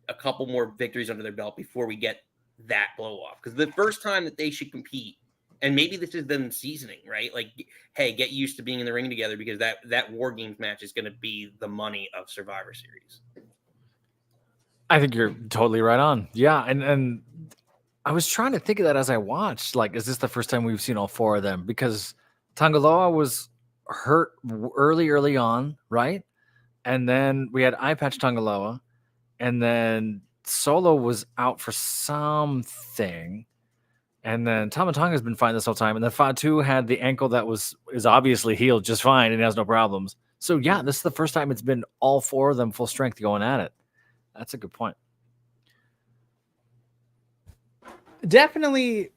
Speaker 4: a couple more victories under their belt before we get that blow off. Because the first time that they should compete, and maybe this is them seasoning, right? Like, hey, get used to being in the ring together, because that War Games match is going to be the money of Survivor Series.
Speaker 3: I think you're totally right on. Yeah, and I was trying to think of that as I watched. Like, is this the first time we've seen all 4 of them? Because Tangaloa was hurt early on, right? And then we had Eye Patch Tangaloa, and then Solo was out for something. And then Tama Tonga's been fine this whole time. And then Fatu had the ankle that is obviously healed just fine and has no problems. So yeah, this is the first time it's been all 4 of them full strength going at it. That's a good point.
Speaker 2: Definitely,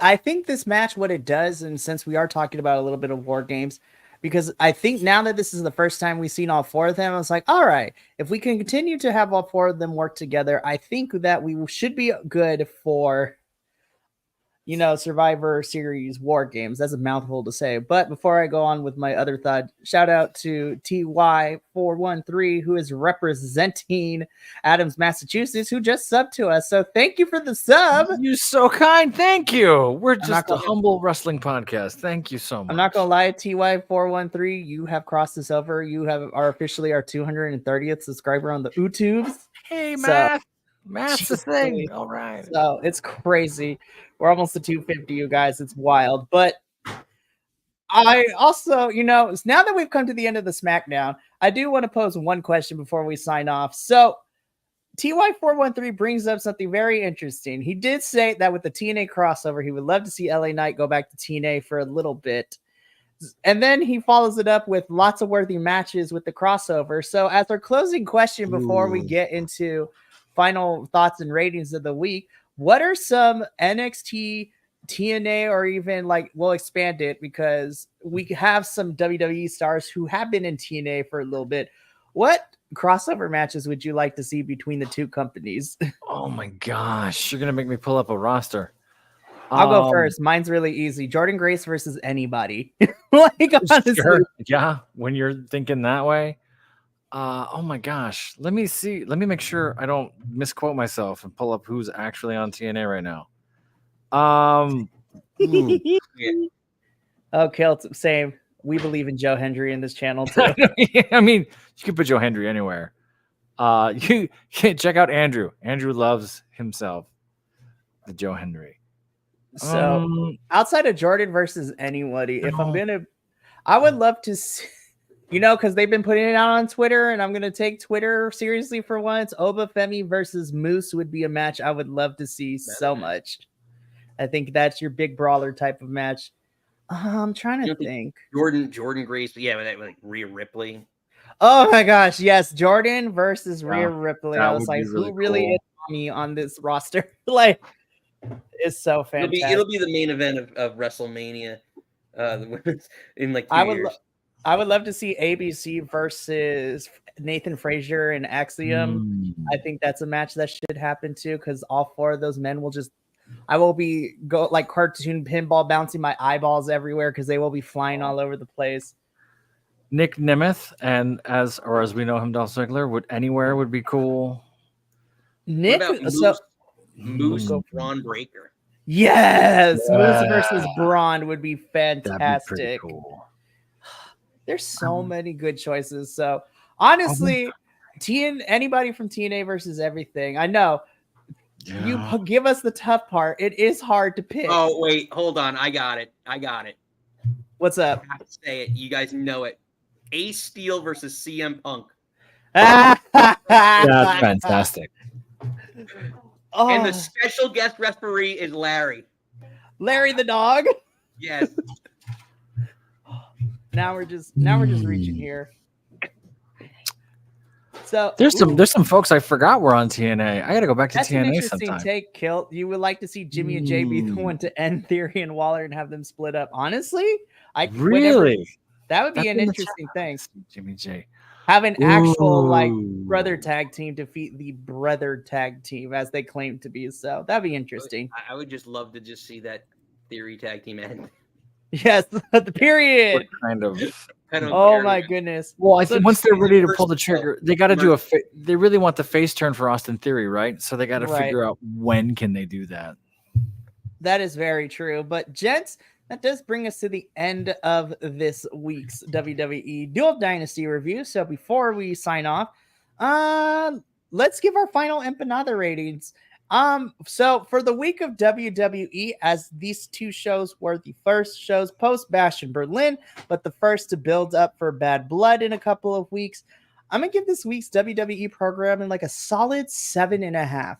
Speaker 2: I think this match, what it does, and since we are talking about a little bit of War Games, because I think now that this is the first time we've seen all 4 of them, I was like, all right, if we can continue to have all 4 of them work together, I think that we should be good for, Survivor Series War Games. That's a mouthful to say. But before I go on with my other thought, shout out to TY413, who is representing Adams, Massachusetts, who just subbed to us. So thank you for the sub.
Speaker 3: You're so kind. Thank you. We're just a humble wrestling podcast. Thank you so much.
Speaker 2: I'm not going to lie, TY413, you have crossed us over. You are officially our 230th subscriber on the YouTubes.
Speaker 3: Hey, Matt. Matt's the thing. All right.
Speaker 2: So it's crazy. We're almost to 250, you guys. It's wild. But I also, now that we've come to the end of the SmackDown, I do want to pose one question before we sign off. So, TY413 brings up something very interesting. He did say that with the TNA crossover, he would love to see LA Knight go back to TNA for a little bit. And then he follows it up with lots of worthy matches with the crossover. So, as our closing question before we get into final thoughts and ratings of the week, what are some NXT, TNA, or even we'll expand it because we have some WWE stars who have been in TNA for a little bit. What crossover matches would you like to see between the two companies?
Speaker 3: Oh my gosh, you're gonna make me pull up a roster.
Speaker 2: I'll go first. Mine's really easy. Jordan Grace versus anybody. Honestly.
Speaker 3: Sure. Yeah, when you're thinking that way. Oh my gosh. Let me see. Let me make sure I don't misquote myself and pull up who's actually on TNA right now.
Speaker 2: Oh, Kilt, same. We believe in Joe Hendry in this channel too.
Speaker 3: I mean, you can put Joe Hendry anywhere. You can check out Andrew. Andrew loves himself. The Joe Hendry.
Speaker 2: So outside of Jordan versus anybody, I would love to see, because they've been putting it out on Twitter, and I'm gonna take Twitter seriously for once. Oba Femi versus Moose would be a match I would love to see so much. I think that's your big brawler type of match. I'm trying to think.
Speaker 4: Jordan Grace, yeah, with Rhea Ripley.
Speaker 2: Oh my gosh, yes, Jordan versus Rhea Ripley. I was like, who really is me on this roster? It's so fantastic.
Speaker 4: It'll be the main event of WrestleMania in 2 years.
Speaker 2: I would love to see ABC versus Nathan Frazier and Axiom. I think that's a match that should happen too, because all four of those men will I will be like cartoon pinball bouncing my eyeballs everywhere because they will be flying all over the place.
Speaker 3: Nick Nemeth and as we know him, Dolph Ziggler, would be cool.
Speaker 2: Nick,
Speaker 4: Moose Braun Breaker.
Speaker 2: Yes, Moose versus Braun would be fantastic.
Speaker 3: That'd be pretty cool.
Speaker 2: There's so many good choices. So honestly, anybody from TNA versus everything. I know you give us the tough part. It is hard to pick.
Speaker 4: Oh wait, hold on. I got it.
Speaker 2: What's up?
Speaker 4: I have to say it. You guys know it. Ace Steel versus CM Punk.
Speaker 3: That's fantastic.
Speaker 4: And the special guest referee is Larry.
Speaker 2: Larry the dog?
Speaker 4: Yes.
Speaker 2: Now we're just reaching here. So
Speaker 3: there's some folks I forgot were on TNA. I got to go back to TNA
Speaker 2: an interesting
Speaker 3: sometime.
Speaker 2: Take, Kilt. You would like to see Jimmy and Jay be the one to end Theory and Waller and have them split up. Honestly, that would be an interesting thing.
Speaker 3: Jimmy J.
Speaker 2: Have an actual brother tag team defeat the brother tag team as they claim to be. So that'd be interesting.
Speaker 4: I would just love to see that Theory tag team end.
Speaker 2: Yes, the period.
Speaker 3: Kind of.
Speaker 2: Oh my goodness.
Speaker 3: Well, I think once they're ready to pull the trigger, they got to do they really want the face turn for Austin Theory, right? So they got to figure out when can they do that.
Speaker 2: That is very true. But gents, that does bring us to the end of this week's WWE Dual Dynasty review. So before we sign off, let's give our final empanada ratings. So for the week of WWE, as these two shows were the first shows post Bash in Berlin, but the first to build up for Bad Blood in a couple of weeks, I'm gonna give this week's WWE programming a solid 7.5.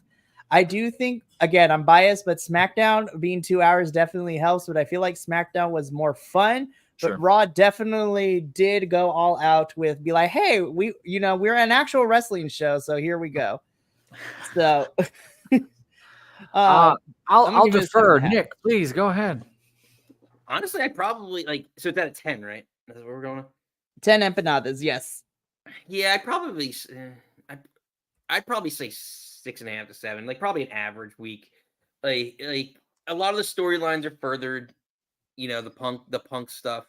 Speaker 2: I do think, again, I'm biased, but SmackDown being 2 hours definitely helps. But I feel like SmackDown was more fun. But Raw definitely did go all out with be like, hey, we're an actual wrestling show, so here we go. So
Speaker 3: I'll defer. Nick, please go ahead.
Speaker 4: Honestly, I probably so it's at a 10, right? That's where we're going.
Speaker 2: 10 empanadas, yes.
Speaker 4: Yeah, I'd probably say 6.5 to 7, probably an average week. Like a lot of the storylines are furthered. The punk stuff,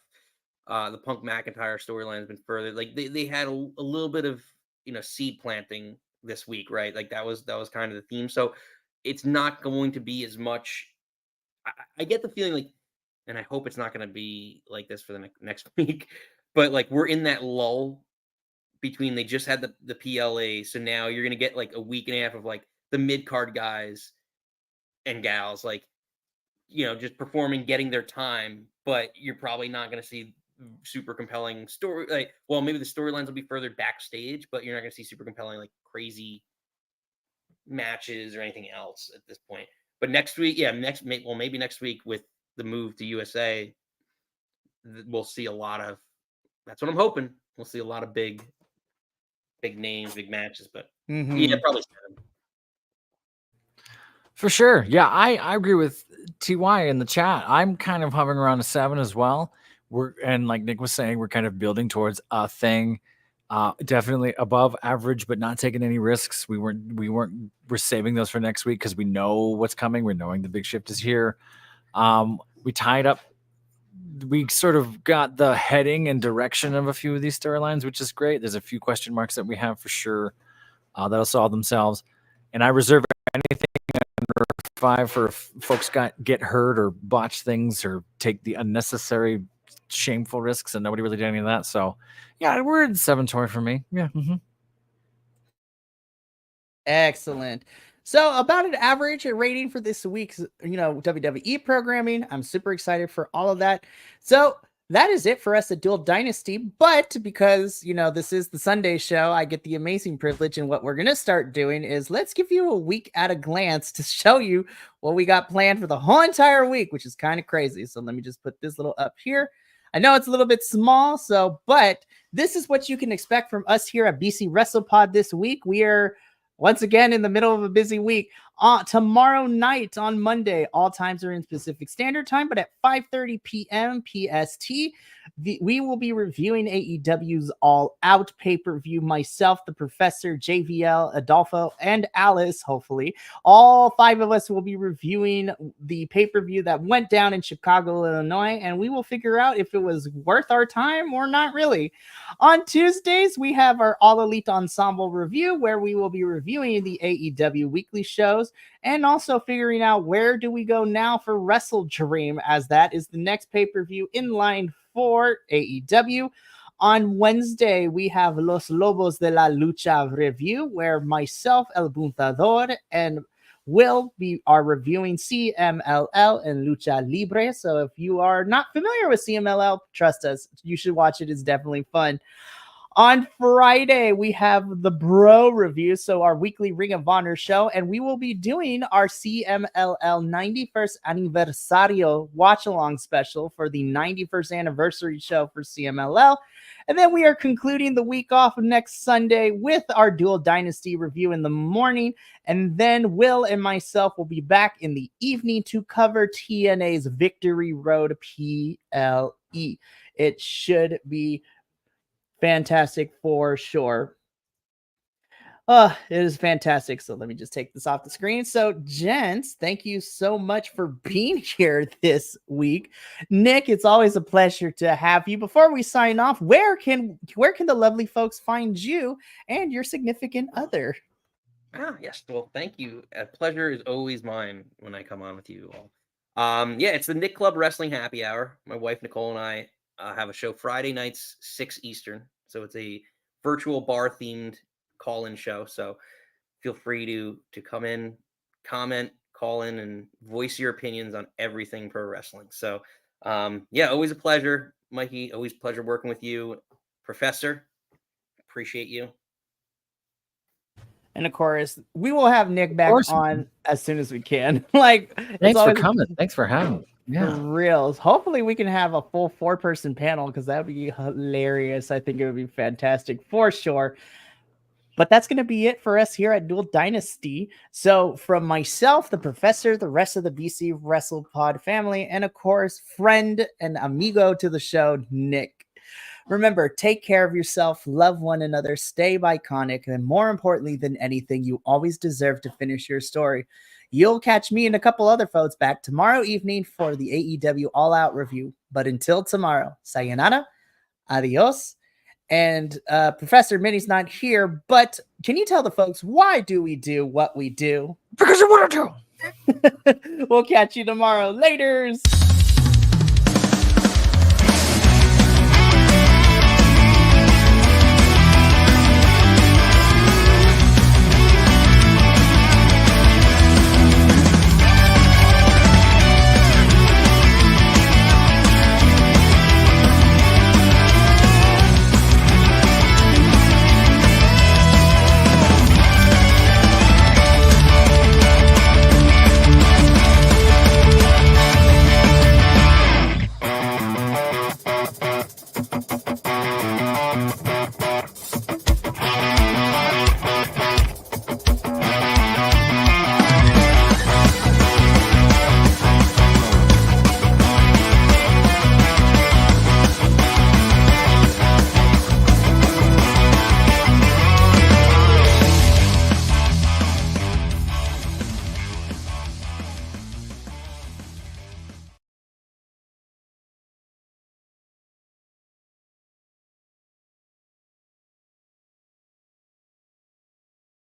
Speaker 4: the Punk McIntyre storyline has been furthered. They had a little bit of seed planting this week, right? That was kind of the theme. So it's not going to be as much. I get the feeling and I hope it's not going to be like this for the next week. But we're in that lull between they just had the PLA, so now you're gonna get a week and a half of the mid card guys and gals just performing, getting their time but you're probably not going to see super compelling story. Like, well, maybe the storylines will be further backstage, but you're not going to see super compelling, like crazy matches or anything else at this point. But next week, maybe next week with the move to USA, we'll see a lot of. That's what I'm hoping. We'll see a lot of big names, big matches. But yeah, probably 7.
Speaker 3: For sure. Yeah, I agree with TY in the chat. I'm kind of hovering around a 7 as well. And like Nick was saying, we're kind of building towards a thing. Definitely above average, but not taking any risks. We're saving those for next week because we know what's coming. We're knowing the big shift is here. We tied up. We sort of got the heading and direction of a few of these storylines, which is great. There's a few question marks that we have for sure that'll solve themselves. And I reserve anything under 5 for if folks get hurt or botch things or take the unnecessary shameful risks, and nobody really did any of that. So yeah, we're at 7 toy for me. Yeah.
Speaker 2: Excellent. So about an average rating for this week's, WWE programming. I'm super excited for all of that. So that is it for us at Dual Dynasty. But because, this is the Sunday show, I get the amazing privilege. And what we're going to start doing is let's give you a week at a glance to show you what we got planned for the whole entire week, which is kind of crazy. So let me just put this little up here. I know it's a little bit small, but this is what you can expect from us here at BC WrestlePod this week. We are once again in the middle of a busy week. Tomorrow night on Monday, all times are in Pacific Standard Time, but at 5:30 p.m. PST, we will be reviewing AEW's All Out pay-per-view. Myself, the Professor, JVL, Adolfo, and Alice, hopefully. All 5 of us will be reviewing the pay-per-view that went down in Chicago, Illinois, and we will figure out if it was worth our time or not really. On Tuesdays, we have our All Elite Ensemble review, where we will be reviewing the AEW weekly shows and also figuring out where do we go now for Wrestle Dream, as that is the next pay-per-view in line for AEW. On Wednesday, we have Los Lobos de la Lucha review, where myself, El Buntador, and Will are reviewing CMLL and Lucha Libre. So if you are not familiar with CMLL, trust us, you should watch it. It's definitely fun. On Friday, we have the Bro review, so our weekly Ring of Honor show, and we will be doing our CMLL 91st Aniversario watch-along special for the 91st anniversary show for CMLL. And then we are concluding the week off next Sunday with our Dual Dynasty review in the morning. And then Will and myself will be back in the evening to cover TNA's Victory Road PLE. It should be fantastic for sure. It is fantastic. So let me just take this off the screen. So, gents, thank you so much for being here this week. Nick, it's always a pleasure to have you. Before we sign off, where can the lovely folks find you and your significant other?
Speaker 4: Yes. Well, thank you. A pleasure is always mine when I come on with you all. It's the Nick Club Wrestling Happy Hour. My wife Nicole and I have a show Friday nights, 6 Eastern. So it's a virtual bar themed call-in show. So feel free to come in, comment, call in, and voice your opinions on everything pro wrestling. So always a pleasure, Mikey. Always a pleasure working with you, Professor. Appreciate you.
Speaker 2: And of course, we will have Nick back on as soon as we can. Thanks
Speaker 3: for coming. Thanks for having me. Yeah.
Speaker 2: For reals. Hopefully we can have a full 4-person panel, because that would be hilarious. I think it would be fantastic for sure. But that's going to be it for us here at Dual Dynasty. So from myself, the Professor, the rest of the BC WrestlePod family, and of course, friend and amigo to the show, Nick. Remember, take care of yourself, love one another, stay iconic, and more importantly than anything, you always deserve to finish your story. You'll catch me and a couple other folks back tomorrow evening for the AEW All Out review. But until tomorrow, sayonara, adios. And Professor Minnie's not here, but can you tell the folks why do we do what we do?
Speaker 3: Because you want to do.
Speaker 2: We'll catch you tomorrow. Laters.